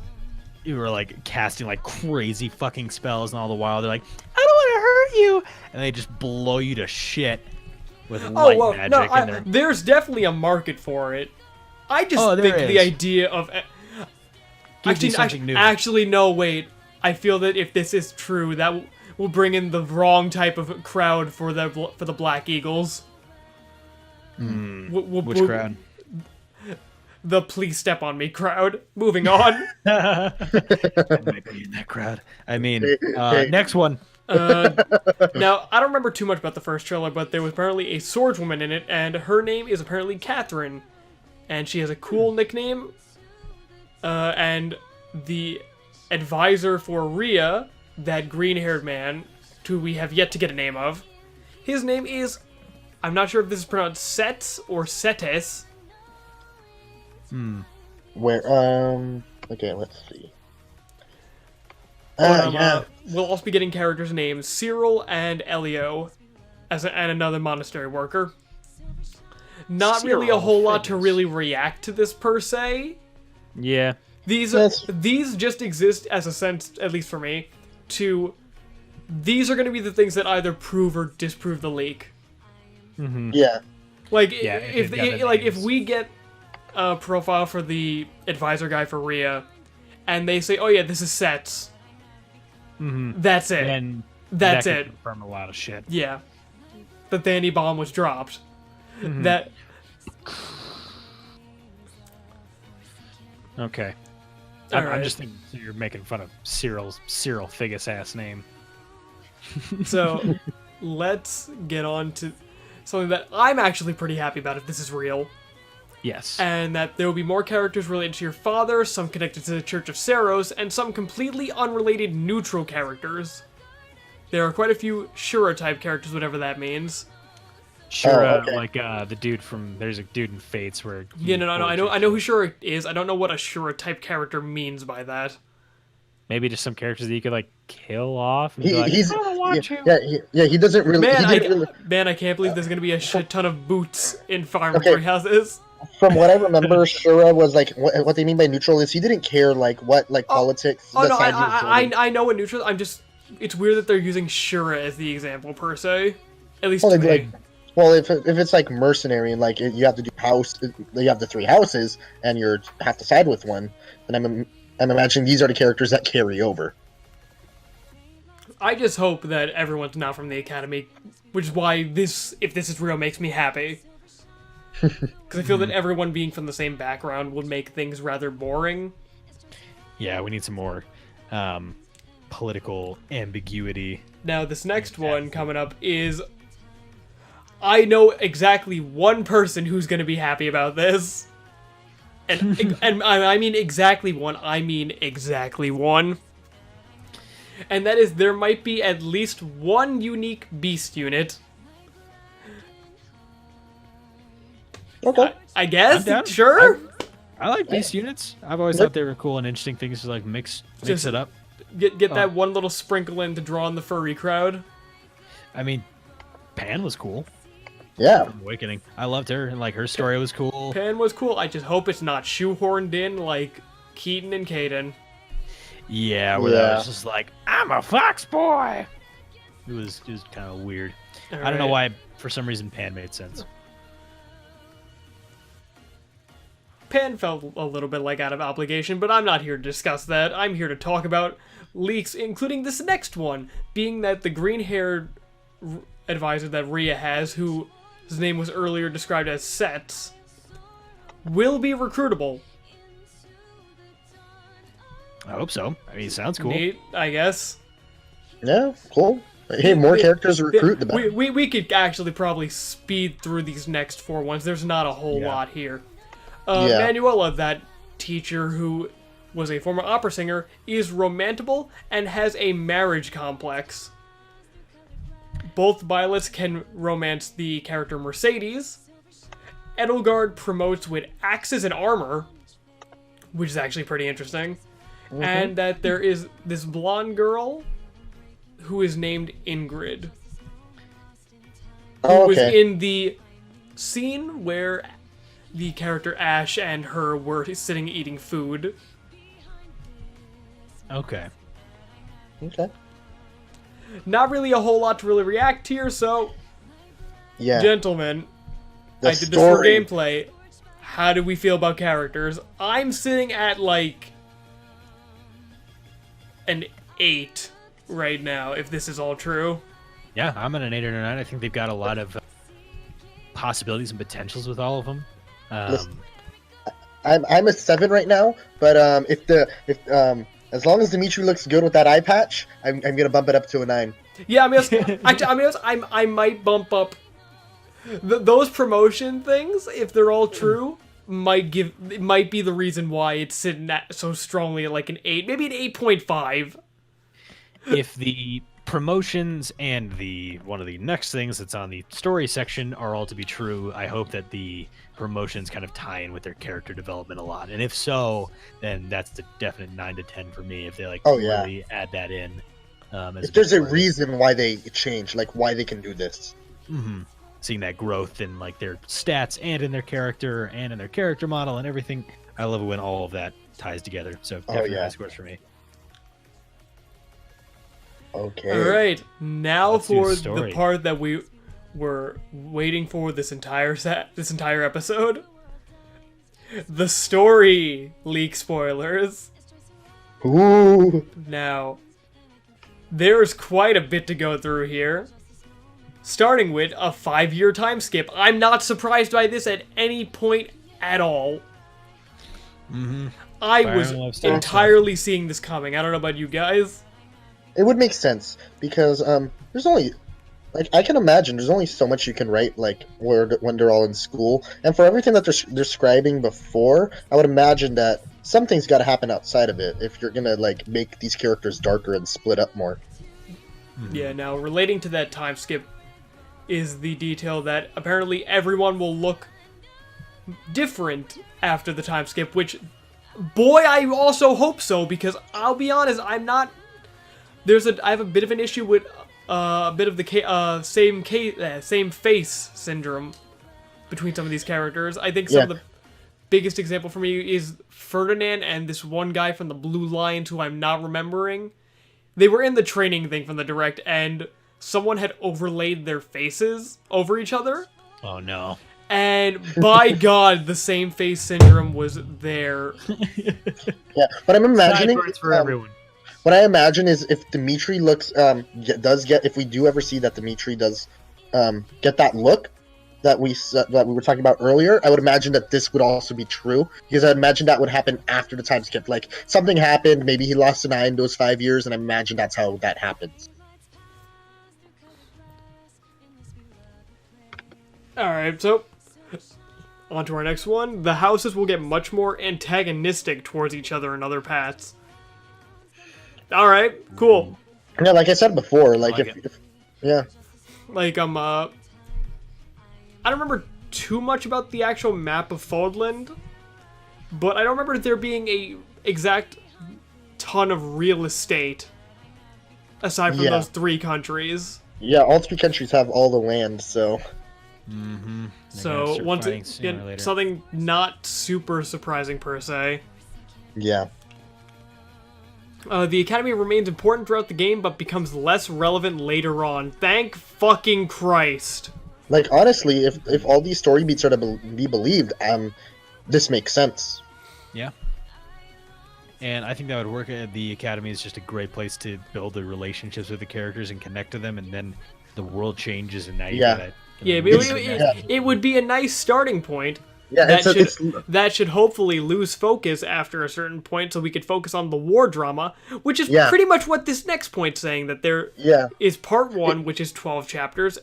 You were like casting like crazy fucking spells, and all the while they're like, "I don't want to hurt you," and they just blow you to shit with light magic. And they're there's definitely a market for it. I just Oh, there think the is. idea of Give me something new. Actually, no, wait. I feel that if this is true, that will bring in the wrong type of crowd for the Black Eagles. Which crowd? The please step on me crowd. Moving on. I might be in that crowd. I mean, next one. Now, I don't remember too much about the first trailer, but there was apparently a swordswoman in it, and her name is apparently Catherine. And she has a cool nickname. And the advisor for Rhea, that green-haired man, who we have yet to get a name of, his name is... I'm not sure if this is pronounced Sets or Setes. Where, okay, let's see. Yeah. We'll also be getting characters' names, Cyril and Elio, and another monastery worker. Not really a whole lot to really react to this, per se. Yeah. These just exist as a sense, at least for me, these are going to be the things that either prove or disprove the leak. Yeah. Like, Yeah, if we get a profile for the advisor guy for Rhea, and they say, oh yeah, this is Sets, that's it. And That's that could it. confirm a lot of shit. Yeah. That the anti-bomb was dropped. That... Okay. Alright. I'm just thinking you're making fun of Cyril Figgis ass name. So, let's get on to something that I'm actually pretty happy about if this is real. Yes. And that there will be more characters related to your father, some connected to the Church of Saros, and some completely unrelated neutral characters. There are quite a few Shura-type characters, whatever that means. Shura, okay. like the dude from... There's a dude in Fates where... Yeah, no, I know who Shura is. I don't know what a Shura-type character means by that. Maybe just some characters that you could, like, kill off and He, be like, he's I don't want you. he doesn't really. Man, I can't believe there's gonna be a shit ton of boots in Fire Emblem Okay. Three Houses. From what I remember, Shura was like what they mean by neutral is he didn't care like what politics. Oh the no, side he was joining. I know what neutral. I'm just. It's weird that they're using Shura as the example per se. At least Well, to they'd be me. Well, if it's like mercenary and like you have to do you have the 3 houses and you have to side with one, then I'm imagining these are the characters that carry over. I just hope that everyone's not from the academy, which is why if this is real, makes me happy. Because I feel that everyone being from the same background would make things rather boring. Yeah, we need some more political ambiguity. Now, this next one coming up is... I know exactly one person who's going to be happy about this. And I mean exactly one. I mean exactly one. And that is there might be at least one unique beast unit. Okay. I guess? I'm down. Sure? I like beast units. I've always thought they were cool and interesting things to like mix Just- it up. Get that one little sprinkle in to draw in the furry crowd. I mean, Pan was cool. Yeah. From Awakening. I loved her and like her story was cool. Pan was cool. I just hope it's not shoehorned in like Keaton and Caden. Yeah, where that was just like, I'm a fox boy. It was kind of weird. I don't know why. For some reason, Pan made sense. Pan felt a little bit like out of obligation, but I'm not here to discuss that. I'm here to talk about leaks, including this next one, being that the green-haired advisor that Rhea has, who his name was earlier described as Sets, will be recruitable. I hope so. I mean, it sounds cool. Neat, I guess. Yeah. Cool. Hey, more characters to recruit the better. We could actually probably speed through these next 4 ones. There's not a whole lot here. Manuela, that teacher who was a former opera singer, is romantable and has a marriage complex. Both Violets can romance the character Mercedes. Edelgard promotes with axes and armor, which is actually pretty interesting. And that there is this blonde girl who is named Ingrid. Who was in the scene where the character Ash and her were sitting eating food. Okay. Okay. Not really a whole lot to really react here, so... Yeah. Gentlemen, The I did this for story. gameplay. How do we feel about characters? I'm sitting at, like, an 8 right now, if this is all true. Yeah, I'm at an 8 or 9. I think they've got a lot of possibilities and potentials with all of them. Listen, I'm a 7 right now, but if as long as Dimitri looks good with that eye patch, I'm gonna bump it up to a 9. Yeah, I might bump up those promotion things, if they're all true. Might be the reason why it's sitting at so strongly at like an 8, maybe an 8.5. If the promotions and one of the next things that's on the story section are all to be true, I hope that the promotions kind of tie in with their character development a lot. And if so, then that's the definite 9 to 10 for me. If they really add that in. If there's a reason why they change, like why they can do this. Mm-hmm. Seeing that growth in like their stats and in their character and in their character model and everything. I love it when all of that ties together. So definitely high scores for me. Okay. All right, now Let's do for story. the part that we were waiting for this entire episode. The story leak spoilers. Ooh. Now, there's quite a bit to go through here. Starting with a 5-year time skip. I'm not surprised by this at any point at all. Mm-hmm. I was entirely seeing this coming. I don't know about you guys. It would make sense because there's only, like, I can imagine there's only so much you can write, like, when they're all in school, and for everything that they're describing before, I would imagine that something's got to happen outside of it if you're gonna like make these characters darker and split up more. Yeah. Now, relating to that time skip is the detail that apparently everyone will look different after the time skip, which, boy, I also hope so, because I'll be honest, I have a bit of an issue with a bit of the same face syndrome between some of these characters. I think some of the biggest example for me is Ferdinand and this one guy from the Blue Lions who I'm not remembering. They were in the training thing from the direct, and someone had overlaid their faces over each other. Oh no. And by God, the same face syndrome was there. Yeah, but I'm imagining for everyone. What I imagine is if Dimitri looks if we do ever see that Dimitri does get that look that we were talking about earlier, I would imagine that this would also be true, because I imagine that would happen after the time skip. Like something happened, maybe he lost an eye in those 5 years, and I imagine that's how that happens. Alright, so on to our next one. The houses will get much more antagonistic towards each other in other paths. Alright, cool. Yeah, like I said before, like like if yeah. Like, I don't remember too much about the actual map of Fodland, but I don't remember there being a exact ton of real estate aside from those 3 countries. Yeah, all 3 countries have all the land, so... Mm-hmm. So, once again, something not super surprising per se. Yeah. The Academy remains important throughout the game, but becomes less relevant later on. Thank fucking Christ. Like, honestly, if all these story beats are to be believed, this makes sense. Yeah. And I think that would work. The Academy is just a great place to build the relationships with the characters and connect to them, and then the world changes, and now you got Yeah, it would be a nice starting point. Yeah, that should hopefully lose focus after a certain point, so we could focus on the war drama, which is pretty much what this next point's saying, that there is part 1, which is 12 chapters,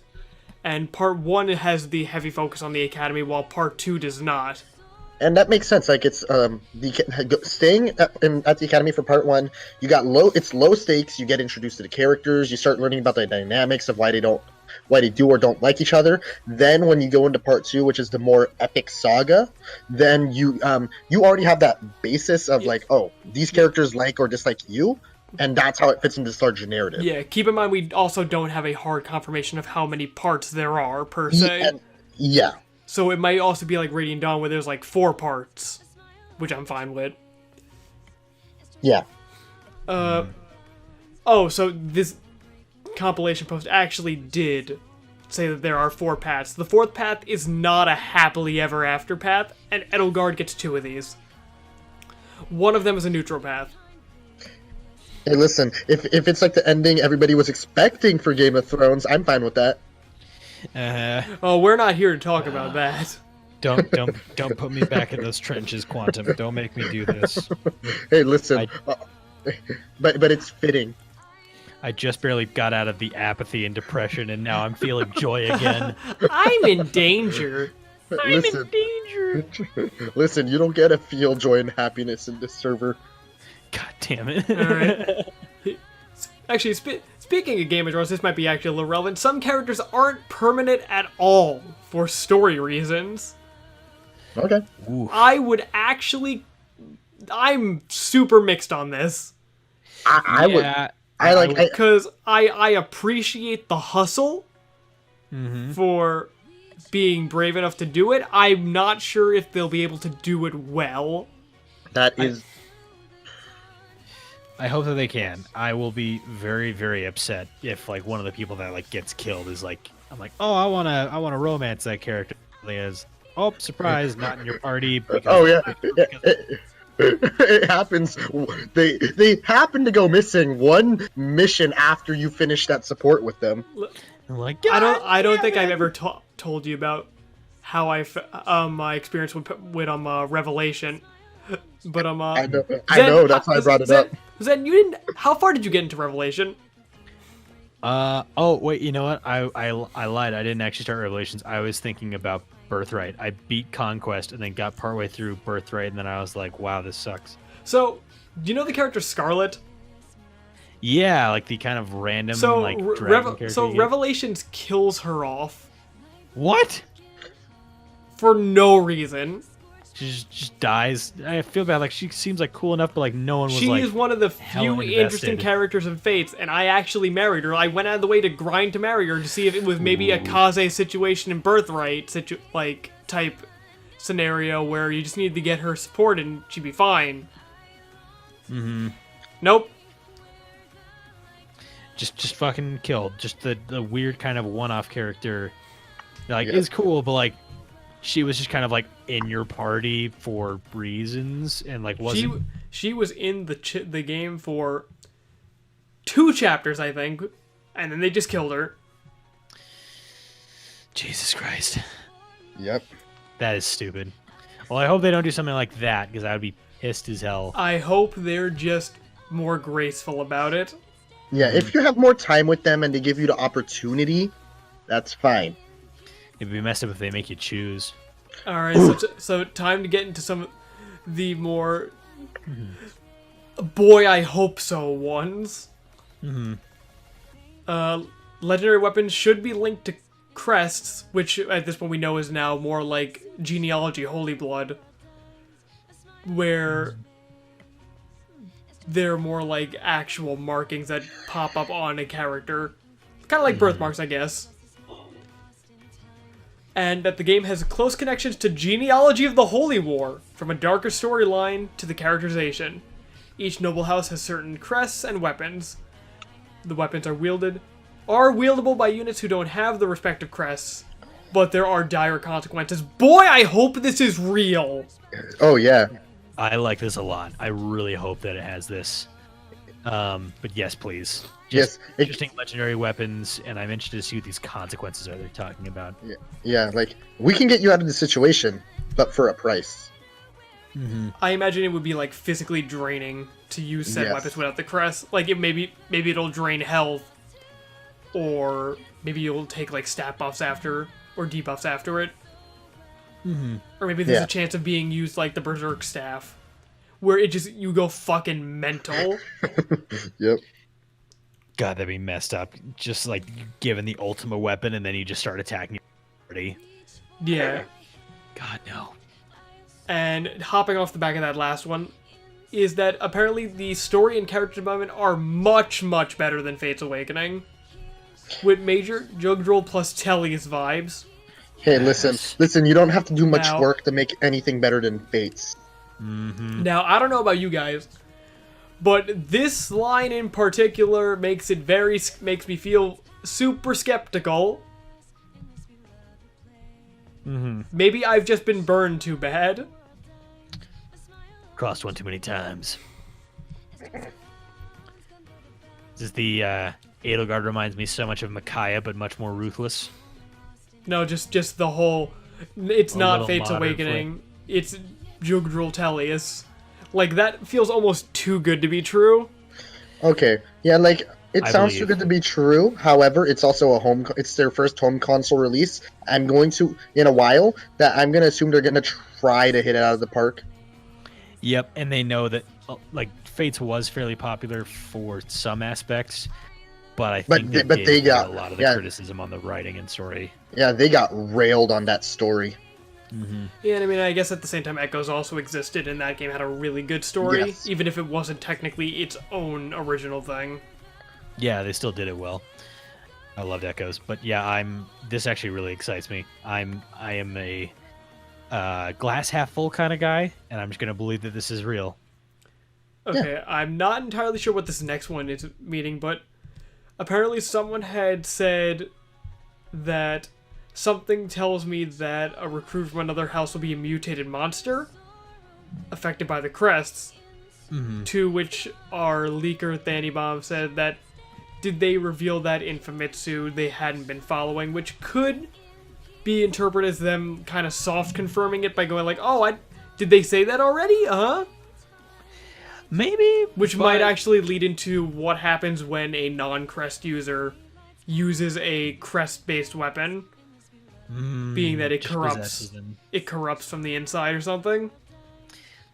and part 1 has the heavy focus on the Academy, while part 2 does not. And that makes sense. Like, it's staying at the Academy for part 1, you got low stakes, you get introduced to the characters, you start learning about the dynamics of why they do or don't like each other. Then when you go into part 2, which is the more epic saga, then you already have that basis of like, oh, these characters like or dislike you, and that's how it fits into this larger narrative. Yeah, keep in mind we also don't have a hard confirmation of how many parts there are per se. Yeah. So it might also be like Radiant Dawn, where there's like 4 parts, which I'm fine with. Yeah. Oh, so this compilation post actually did say that there are 4 paths. The 4th path is not a happily ever after path, and Edelgard gets 2 of these. One of them is a neutral path. Hey, listen, if it's like the ending everybody was expecting for Game of Thrones, I'm fine with that. Oh, we're not here to talk about that. Don't put me back in those trenches, Quantum. Don't make me do this. Hey, listen, but it's fitting. I just barely got out of the apathy and depression, and now I'm feeling joy again. I'm in danger. Listen, Danger. listen, you don't get to feel joy and happiness in this server. God damn it. All right. Actually, speaking of Game of Thrones, this might be actually a little relevant. Some characters aren't permanent at all for story reasons. Okay. Ooh. I'm super mixed on this. I would. Yeah, Because I appreciate the hustle for being brave enough to do it. I'm not sure if they'll be able to do it well. That is. I hope that they can. I will be very, very upset if like one of the people that like gets killed is like, I'm like, oh, I wanna romance that character. Is, oh, surprise, not in your party. Because, Oh yeah. It happens. They happen to go missing one mission after you finish that support with them. I'm like, I don't think I've ever told you about how my experience with Revelation. But I know. That's why I brought it up. Zen, you didn't. How far did you get into Revelation? Oh wait, you know what? I lied. I didn't actually start Revelations. I was thinking about Birthright. I beat Conquest and then got partway through Birthright, and then I was like, wow, this sucks. So, do you know the character Scarlet? Yeah, like the kind of random like dragon character. So Revelations kills her off What? for no reason. She just dies. I feel bad. Like she seems like cool enough, but like no one was She like. is one of the hella few invested. interesting characters in Fates, and I actually married her. I went out of the way to grind to marry her to see if it was maybe a Kaze situation in Birthright type scenario where you just needed to get her support and she'd be fine. Mm-hmm. Nope. Just fucking killed. Just the weird kind of one-off character. Like is cool, but like she was just kind of like in your party for reasons and like wasn't. She was in the game for 2 chapters, I think, and then they just killed her. Jesus Christ. Yep. That is stupid. Well, I hope they don't do something like that because I would be pissed as hell. I hope they're just more graceful about it. Yeah, if you have more time with them and they give you the opportunity, that's fine. It'd be messed up if they make you choose. All right, so time to get into some of the more boy, I hope so ones. Legendary weapons should be linked to crests, which at this point we know is now more like genealogy, holy blood, where they're more like actual markings that pop up on a character, kind of like birthmarks, I guess. And that the game has close connections to Genealogy of the Holy War, from a darker storyline to the characterization. Each noble house has certain crests and weapons. The weapons are wieldable by units who don't have the respective crests, but there are dire consequences. Boy, I hope this is real! Oh yeah. I like this a lot. I really hope that it has this. But yes, please. Yes. Interesting legendary weapons, and I'm interested to see what these consequences are they're talking about. Yeah, like we can get you out of the situation, but for a price. I imagine it would be like physically draining to use said weapons without the crest. Like maybe it'll drain health, or maybe you'll take like stat buffs after or debuffs after it. Or maybe there's a chance of being used like the Berserk staff, where you go fucking mental. Yep. God, that'd be messed up. Just like given the ultimate weapon, and then you just start attacking everybody. Yeah. God no. And hopping off the back of that last one, is that apparently the story and character development are much, much better than Fate's Awakening, with major Jugdrol plus Telly's vibes. Hey, listen, you don't have to do much Now- work to make anything better than Fates. Now, I don't know about you guys, but this line in particular makes me feel super skeptical. Maybe I've just been burned too bad. Crossed one too many times. Just the Edelgard reminds me so much of Micaiah, but much more ruthless. No, just the whole. It's A not little Fate's modern Awakening. It's Jugdrul Tellius. Like, that feels almost too good to be true. Okay, yeah, like it I sounds too believe. good to be true. However, it's also it's their first home console release. I'm going to in a while that I'm gonna assume they're gonna try to hit it out of the park. Yep, and they know that like Fates was fairly popular for some aspects, but I But think they- that but gave they away got- a lot of the yeah. criticism on the writing and story. Yeah, they got railed on that story. Yeah, and I mean, I guess at the same time, Echoes also existed, and that game had a really good story, Yes. even if it wasn't technically its own original thing. Yeah, they still did it well. I loved Echoes, but yeah, this actually really excites me. I am a glass half full kind of guy, and I'm just gonna believe that this is real. Okay, I'm not entirely sure what this next one is meaning, but apparently someone had said that something tells me that a recruit from another house will be a mutated monster affected by the Crests, to which our leaker Thanibomb said that did they reveal that in Famitsu they hadn't been following, which could be interpreted as them kind of soft confirming it by going like, oh, did they say that already? Maybe, Which might actually lead into what happens when a non-Crest user uses a Crest-based weapon, being that it just corrupts possesses them. from the inside or something.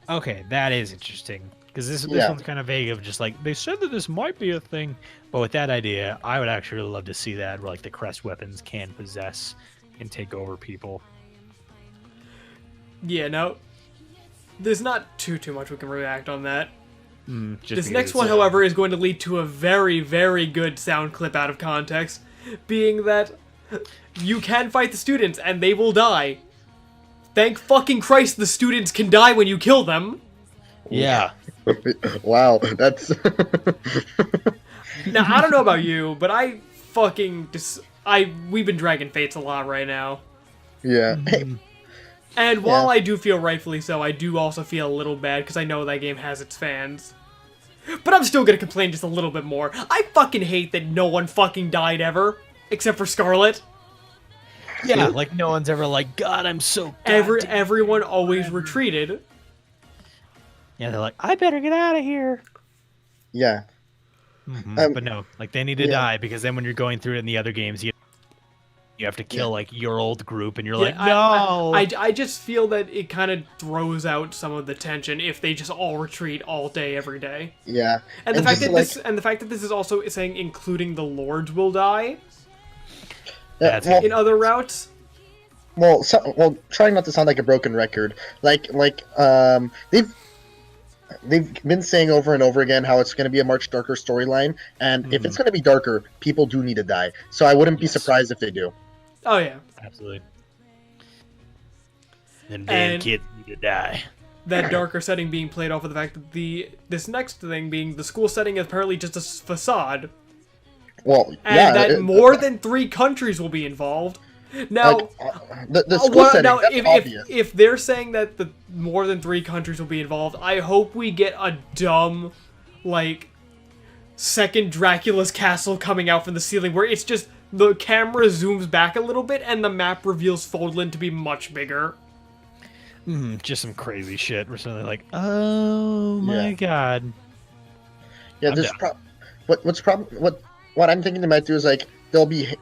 Okay, that is interesting because this Yeah. one's kind of vague of just like they said that this might be a thing, but with that idea, I would actually really love to see that where like the Crest weapons can possess and take over people. Yeah, no, there's not too much we can react on that. Just This because next it's, one, however, is going to lead to a very, very good sound clip out of context, being that you can fight the students and they will die. Thank fucking Christ the students can die when you kill them. yeah. Wow, that's Now, I don't know about you, but I fucking we've been dragging Fates a lot right now. yeah. Hey, And while Yeah. I do feel rightfully so, I do also feel a little bad because I know that game has its fans. But I'm still gonna complain just a little bit more. I fucking hate that no one fucking died ever, except for Scarlet. Yeah, like no one's ever like, God, I'm so Everyone always retreated. Yeah, they're like, I better get out of here. yeah. But no, like they need to yeah. die because then when you're going through it in the other games, you have to kill like your old group, and you're like, Yeah, no. I just feel that it kind of throws out some of the tension if they just all retreat all day, every day. Yeah. And the fact just, that the fact that this is also saying including the lords will die That's well, in other routes. well, trying not to sound like a broken record. They've been saying over and over again how it's going to be a much darker storyline, and if it's going to be darker, people do need to die. So I wouldn't be Yes. surprised if they do. Oh yeah. Absolutely. Them damn And- kids need to die. That darker setting being played off of the fact that this next thing being the school setting is apparently just a facade, Well, and yeah. that more than 3 countries will be involved. Now, The school setting, now that's obvious. if they're saying that the more than 3 countries will be involved, I hope we get a dumb, like, second Dracula's castle coming out from the ceiling where it's just the camera zooms back a little bit and the map reveals Fodlan to be much bigger. Just some crazy shit. We're suddenly like, oh my Yeah. god. Yeah, I'm there's down. what I'm thinking they might do is like there'll be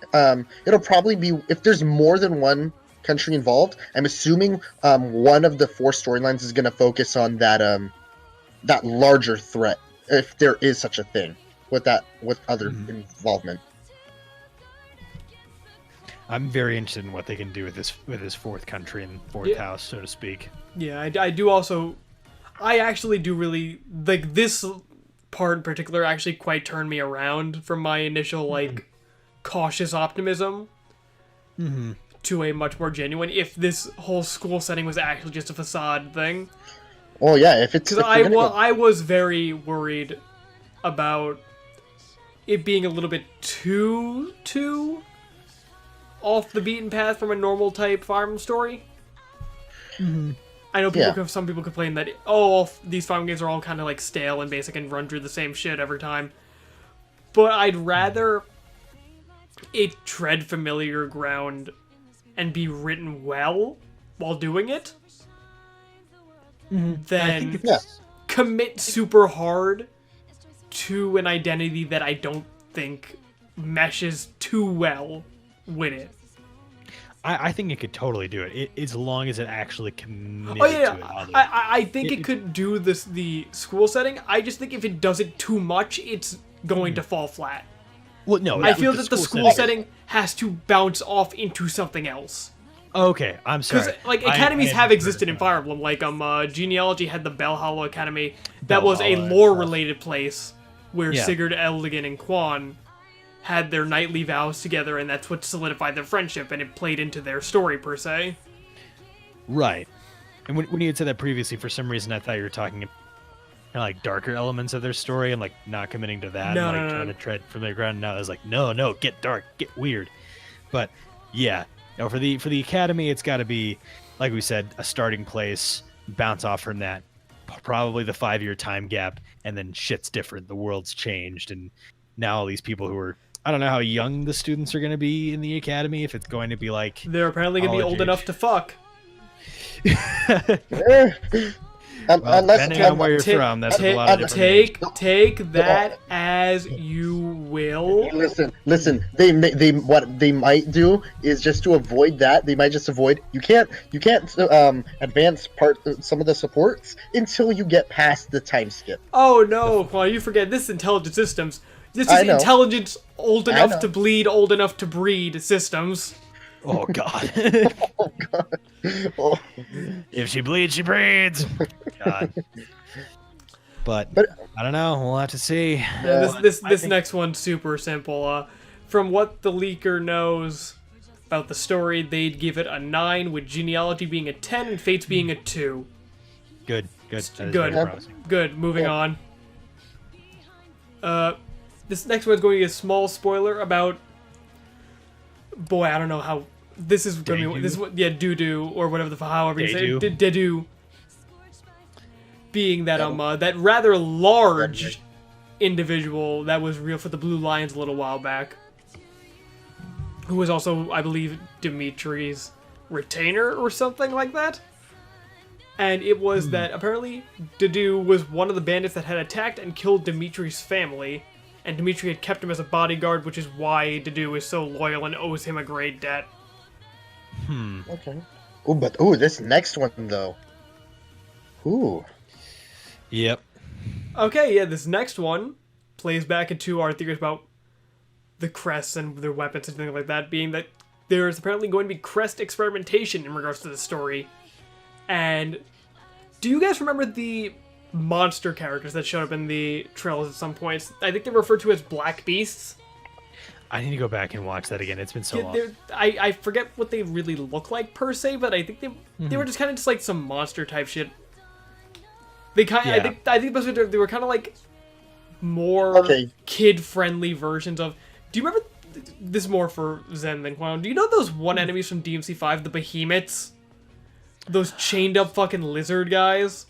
it'll probably be if there's more than one country involved. I'm assuming one of the 4 storylines is going to focus on that larger threat, if there is such a thing, with other involvement. I'm very interested in what they can do with this 4th country and 4th house, so to speak. Yeah, I do also... I actually do really... Like, this part in particular actually quite turned me around from my initial, like, cautious optimism to a much more genuine, if this whole school setting was actually just a facade thing. Well, yeah, if Because they're gonna go- I was very worried about it being a little bit too off the beaten path from a normal type Fire Emblem story. I know some people complain that these Fire Emblem games are all kind of like stale and basic and run through the same shit every time. but I'd rather it tread familiar ground and be written well while doing it than Yeah. commit super hard to an identity that I don't think meshes too well with it. I think it could totally do it, as long as it actually committed Oh yeah, to it. I think it could do the school setting. I just think if it does it too much, it's going to fall flat. Well, no, I feel that the school setting has to bounce off into something else. Okay, I'm sorry. Because like academies have existed in Fire Emblem. Like Genealogy had the Bellhollow Academy. That was a Bellhollow, lore-related place where Yeah. Sigurd, Eldigan, and Quan had their knightly vows together, and that's what solidified their friendship, and it played into their story per se. Right. And when you had said that previously, for some reason I thought you were talking about like darker elements of their story and like not committing to that No, and like no, trying no. to tread from their ground. Now I was like, no, get dark, get weird. But yeah, for the academy, it's got to be, like we said, a starting place, bounce off from that, probably the 5-year time gap, and then shit's different. The world's changed, and now all these people who are, I don't know how young the students are going to be in the academy, if it's going to be like They're apparently going to be college old age. enough to fuck. Well, Unless depending on where you're from, that's a lot of different age. Take that as you will. Listen. What they might do is just to avoid that. They might just avoid. You can't advance some of the supports until you get past the time skip. Oh no, Quan, you forget this is intelligent systems. This I is know. intelligence old I enough know. to bleed, old enough to breed systems. Oh god. Oh god. Oh. If she bleeds, she breeds. God. But I don't know. We'll have to see. Yeah, this next one's super simple. From what the leaker knows about the story, they'd give it a 9, with Genealogy being a 10 and Fates being a 2. Good. That is Good. very promising. Good. Moving on. This next one's going to be a small spoiler about. Boy, I don't know how. This is going to be. This is what. Yeah, Doo-Doo, or whatever however you say it. Dedoo. Being that that rather large individual that was real for the Blue Lions a little while back, who was also, I believe, Dimitri's retainer or something like that. And it was that apparently Dedoo was one of the bandits that had attacked and killed Dimitri's family, and Dimitri had kept him as a bodyguard, which is why Dedoo is so loyal and owes him a great debt. Okay. This next one though. Ooh. Yep. Okay, yeah, this next one plays back into our theories about the Crests and their weapons and things like that, being that there is apparently going to be Crest experimentation in regards to the story. And do you guys remember the monster characters that showed up in the trailers at some points? I think they're referred to as Black Beasts. I need to go back and watch that again. It's been so Yeah, long. I forget what they really look like per se, but I think they were just kind of just like some monster type shit. They kind Yeah. I think they were kind of like more kid friendly versions of. Do you remember this is more for Zen than Quan? Do you know those one enemies from DMC5, the behemoths? Those chained up fucking lizard guys?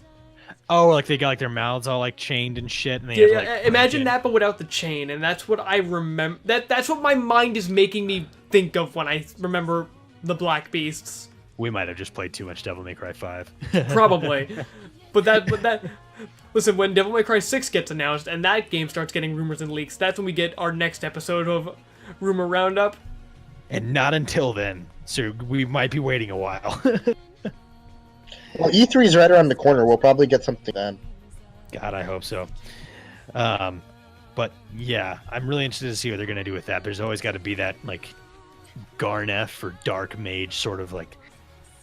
Oh, like they got like their mouths all like chained and shit. And they Yeah, have, like, imagine freaking- that, but without the chain, and that's what I remember. That's what my mind is making me think of when I remember the Black Beasts. We might have just played too much Devil May Cry 5. Probably, but that. Listen, when Devil May Cry 6 gets announced and that game starts getting rumors and leaks, that's when we get our next episode of Rumor Roundup. And not until then. So we might be waiting a while. Well, E3 is right around the corner. We'll probably get something then. God, I hope so. But yeah, I'm really interested to see what they're gonna do with that. There's always got to be that like Garneth or Dark Mage sort of like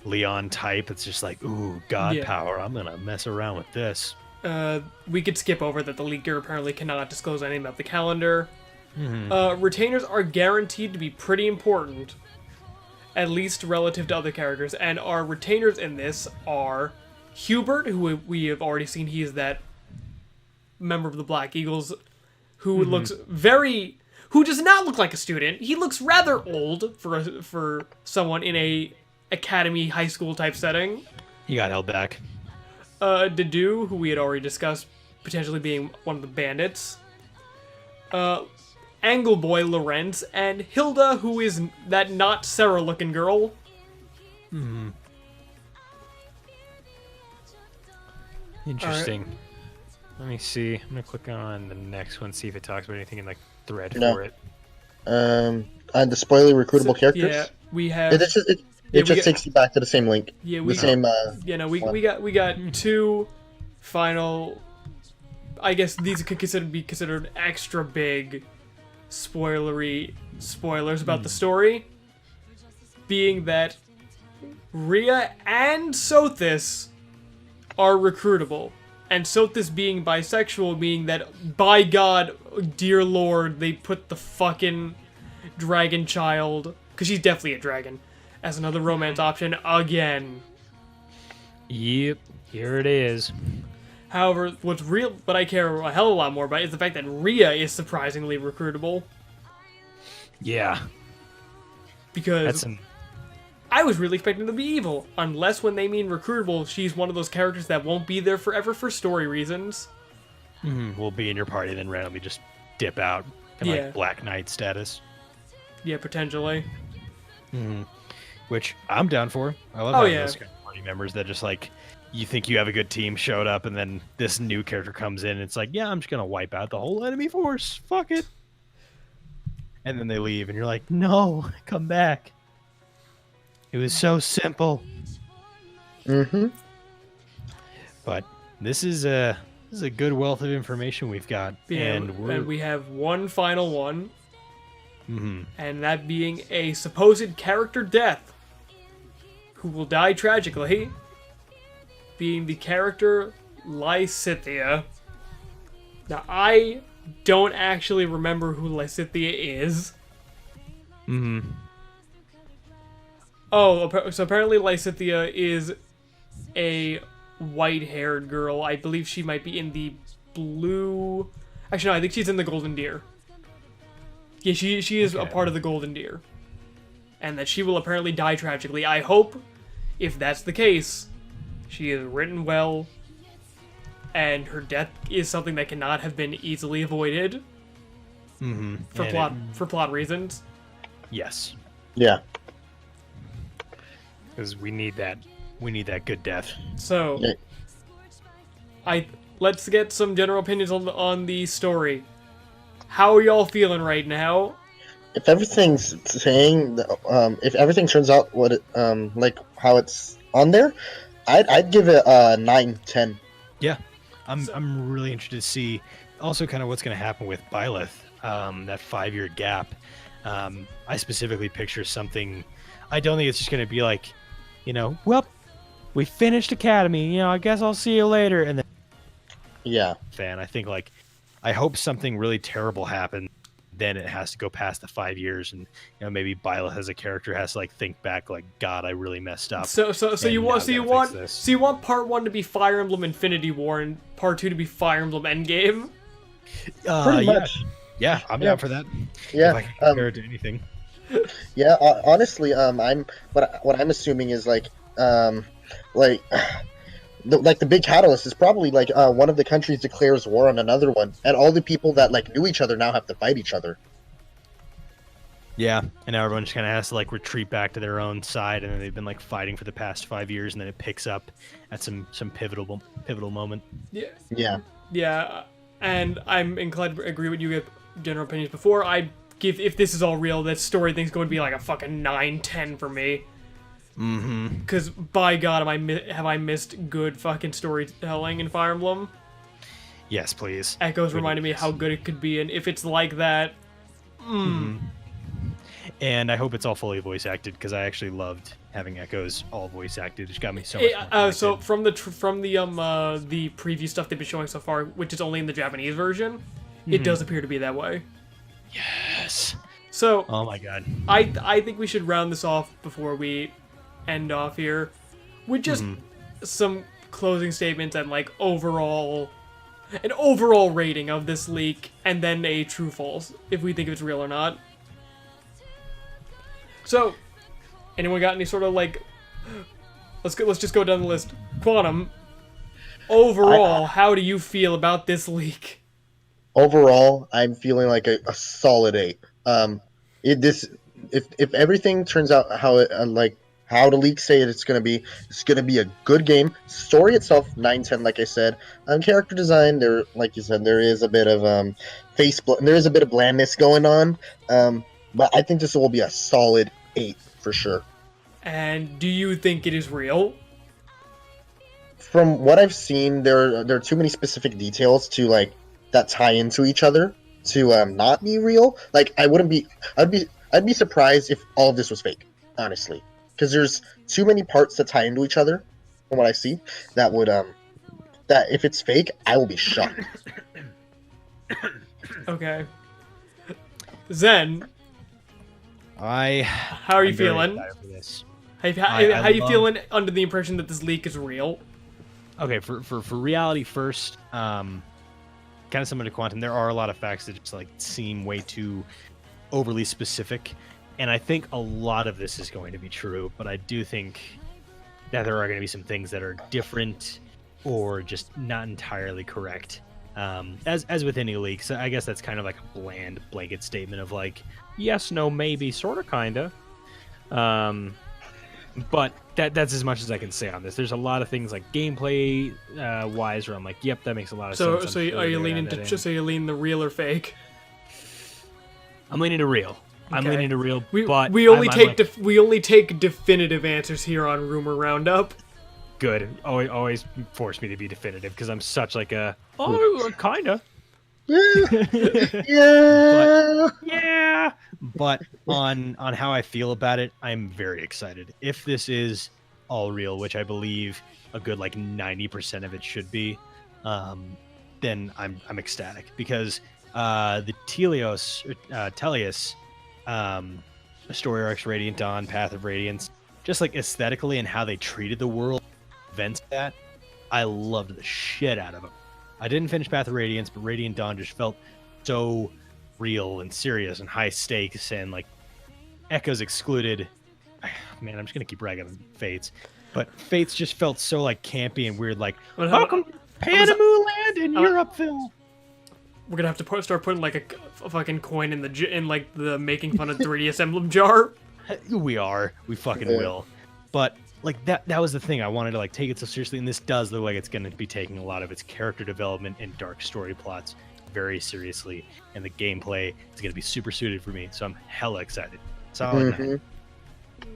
Leon type. It's just like, ooh, God power. I'm gonna mess around with this. We could skip over that the leaker apparently cannot disclose anything about the calendar. Retainers are guaranteed to be pretty important, at least relative to other characters, and our retainers in this are Hubert, who we have already seen. He is that member of the Black Eagles who looks who does not look like a student. He looks rather old for someone in a academy high school type setting. He got held back. Dedoo, who we had already discussed, potentially being one of the bandits. Angle Boy Lorenz, and Hilda, who is that not Sarah looking girl. Interesting. Let me see. I'm gonna click on the next one, see if it talks about anything in like thread No. for it. And the spoiler recruitable characters. Yeah, we have. It just takes you back to the same link. Yeah, the same. We got two final. I guess these could be considered extra big, spoilers about the story. Being that Rhea and Sothis are recruitable, and Sothis being bisexual, meaning that, by God, dear Lord, they put the fucking dragon child, because she's definitely a dragon, as another romance option again. Yep, here it is. However, what I care a hell of a lot more about is the fact that Rhea is surprisingly recruitable. Yeah, Because I was really expecting them to be evil, unless when they mean recruitable, she's one of those characters that won't be there forever for story reasons. Will be in your party, then randomly just dip out, kind of Yeah. like Black Knight status. Yeah, potentially. Which I'm down for. I love Oh, having yeah. those kind of party members that just like you think you have a good team showed up, and then this new character comes in. And it's like, yeah, I'm just gonna wipe out the whole enemy force. Fuck it. And then they leave, and you're like, no, come back. It was so simple. Mm-hmm. But this is a good wealth of information we've got, Yeah, and and we have one final one, mm-hmm. and that being a supposed character death, who will die tragically, being the character Lysithea. Now, I don't actually remember who Lysithea is. Mm-hmm. Oh, so apparently Lysithea is a white-haired girl. I believe she might be in the blue... Actually, no, I think she's in the Golden Deer. Yeah, she is a Okay. part of the Golden Deer. And that she will apparently die tragically. I hope, if that's the case, she is written well, and her death is something that cannot have been easily avoided Mm-hmm. for plot reasons. Yes, Yeah. because we need that good death. So, Yeah. let's get some general opinions on the story. How are y'all feeling right now? If everything's saying, if everything turns out what it, like how it's on there, I'd give it a 9/10. Yeah, I'm really interested to see also kind of what's going to happen with Byleth, that 5-year gap. I specifically picture something. I don't think it's just going to be like, well, we finished Academy. I guess I'll see you later. And then Yeah. I think like, I hope something really terrible happens. Then it has to go past the 5 years, and maybe Byleth as a character has to like think back, like, God, I really messed up. So and you now want I've gotta fix this. part 1 to be Fire Emblem Infinity War and part 2 to be Fire Emblem Endgame? Pretty much. Yeah, I'm Yeah. down for that. Yeah. If I can compare it to anything. Yeah. Honestly, I'm what I'm assuming is like the big catalyst is probably like one of the countries declares war on another one, and all the people that like knew each other now have to fight each other. Yeah, and now everyone just kind of has to like retreat back to their own side, and then they've been like fighting for the past 5 years, and then it picks up at some pivotal moment. Yeah. Yeah. Yeah, and I'm inclined to agree with you with general opinions before. I'd give, if this is all real, that story thing's going to be like a fucking 9/10 for me. Mm-hmm. Because, by God, have I missed good fucking storytelling in Fire Emblem? Yes, please. Echoes Good reminded me news. how good it could be, and if it's like that, And I hope it's all fully voice acted, because I actually loved having Echoes all voice acted. It got me so much more so connected. from the preview stuff they've been showing so far, which is only in the Japanese version, it does appear to be that way. Yes. So Oh my God. I think we should round this off before we end off here with just some closing statements and like an overall rating of this leak, and then a true false if we think it's real or not. So, anyone got any sort of like? Let's just go down the list. Quantum. Overall, how do you feel about this leak? Overall, I'm feeling like a solid 8. This if everything turns out how it like how the leaks say it's gonna be a good game. Story itself, 9/10, like I said. Character design, there, like you said, there is a bit of there is a bit of blandness going on. But I think this will be a solid 8 for sure. And do you think it is real? From what I've seen, there are too many specific details to like that tie into each other to not be real. Like I'd be surprised if all of this was fake, honestly, because there's too many parts that tie into each other. From what I see, that would that if it's fake, I will be shocked. Okay. Zen, how are you I'm very feeling? excited for this. How I you love- feeling under the impression that this leak is real? Okay, for reality first, kind of similar to Quantum, there are a lot of facts that just like seem way too overly specific, and I think a lot of this is going to be true, but I do think that there are going to be some things that are different or just not entirely correct. As with any leaks, I guess that's kind of like a bland blanket statement of like yes, no, maybe, sort of, kind of. But that's as much as I can say on this. There's a lot of things like gameplay wise where I'm like, yep, that makes a lot of sense. So are you leaning to just so you lean the real or fake? I'm leaning to real. I'm Okay. leaning to real, We but only I'm take like, we only take definitive answers here on Rumor Roundup. good. Always force me to be definitive because I'm such like a kinda. Yeah. Yeah. But on how I feel about it, I'm very excited. If this is all real, which I believe a good like 90% of it should be, then I'm ecstatic because the Teleus story arcs, Radiant Dawn, Path of Radiance, just like aesthetically and how they treated the world, events that I loved the shit out of them. I didn't finish Path of Radiance, but Radiant Dawn just felt so real and serious and high stakes and like Echoes excluded. Man, I'm just gonna keep ragging on Fates, but Fates just felt so like campy and weird. Like, Well, how- welcome to Panamu Land in Europeville. We're gonna have to start putting like a fucking coin in in like the making fun of 3DS emblem jar. We fucking Yeah. will. But like that was the thing. I wanted to like take it so seriously, and this does look like it's going to be taking a lot of its character development and dark story plots very seriously, and the gameplay is going to be super suited for me. So I'm hella excited. Solid nine.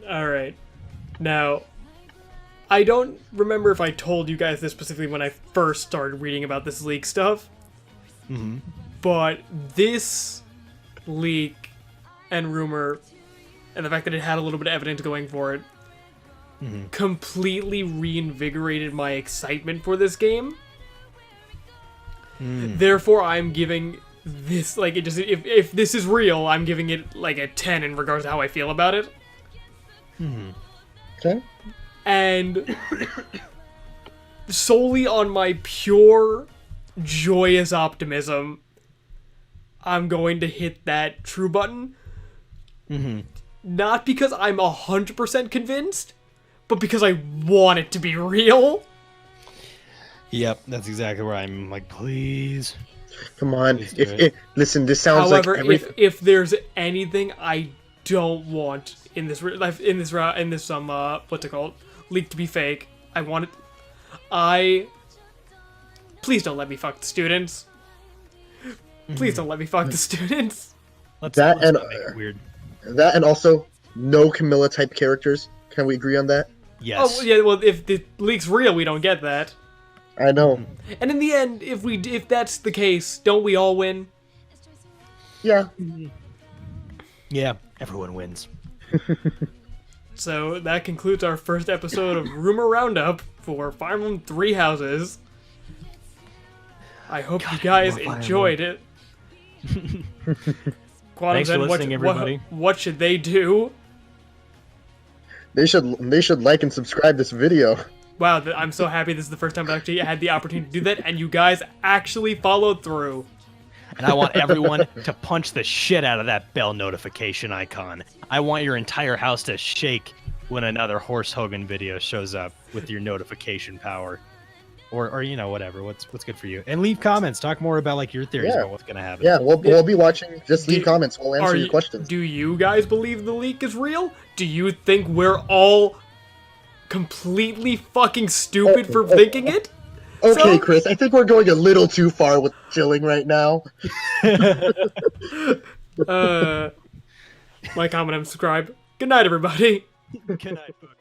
All right. Now, I don't remember if I told you guys this specifically when I first started reading about this leak stuff, but this leak and rumor, and the fact that it had a little bit of evidence going for it, completely reinvigorated my excitement for this game. Therefore, I'm giving this like it just if this is real, I'm giving it like a 10 in regards to how I feel about it. Okay. And solely on my pure joyous optimism, I'm going to hit that true button. Not because I'm 100% convinced, but because I want it to be real. Yep, that's exactly where I'm like, please. Come on. Please do it. Listen, this sounds However, like if there's anything I don't want in this what's it called, leak to be fake, I want it. Please don't let me fuck the students. Please don't let me fuck the students. Let's That not and- make it weird. that, and also no Camilla type characters. Can we agree on that? Yes. Oh yeah, well if the leak's real, we don't get that. I know. And in the end, if that's the case, don't we all win? Yeah. Yeah, everyone wins. So that concludes our first episode of Rumor Roundup for Fire Emblem Three Houses. I hope you guys more Fire enjoyed it. Quantum Thanks for Zen, listening, everybody. What should they do? They should like and subscribe this video. Wow, I'm so happy this is the first time I actually had the opportunity to do that, and you guys actually followed through. And I want everyone to punch the shit out of that bell notification icon. I want your entire house to shake when another Horse Hogan video shows up with your notification power. or you know, whatever. What's good for you? And leave comments. Talk more about like your theories Yeah. about what's gonna happen. Yeah, we'll be watching. Just leave Do- comments. We'll answer your questions. Do you guys believe the leak is real? Do you think we're all completely fucking stupid for thinking it? Okay, So- Chris, I think we're going a little too far with chilling right now. Like, comment, and subscribe. Good night, everybody. Good night, folks.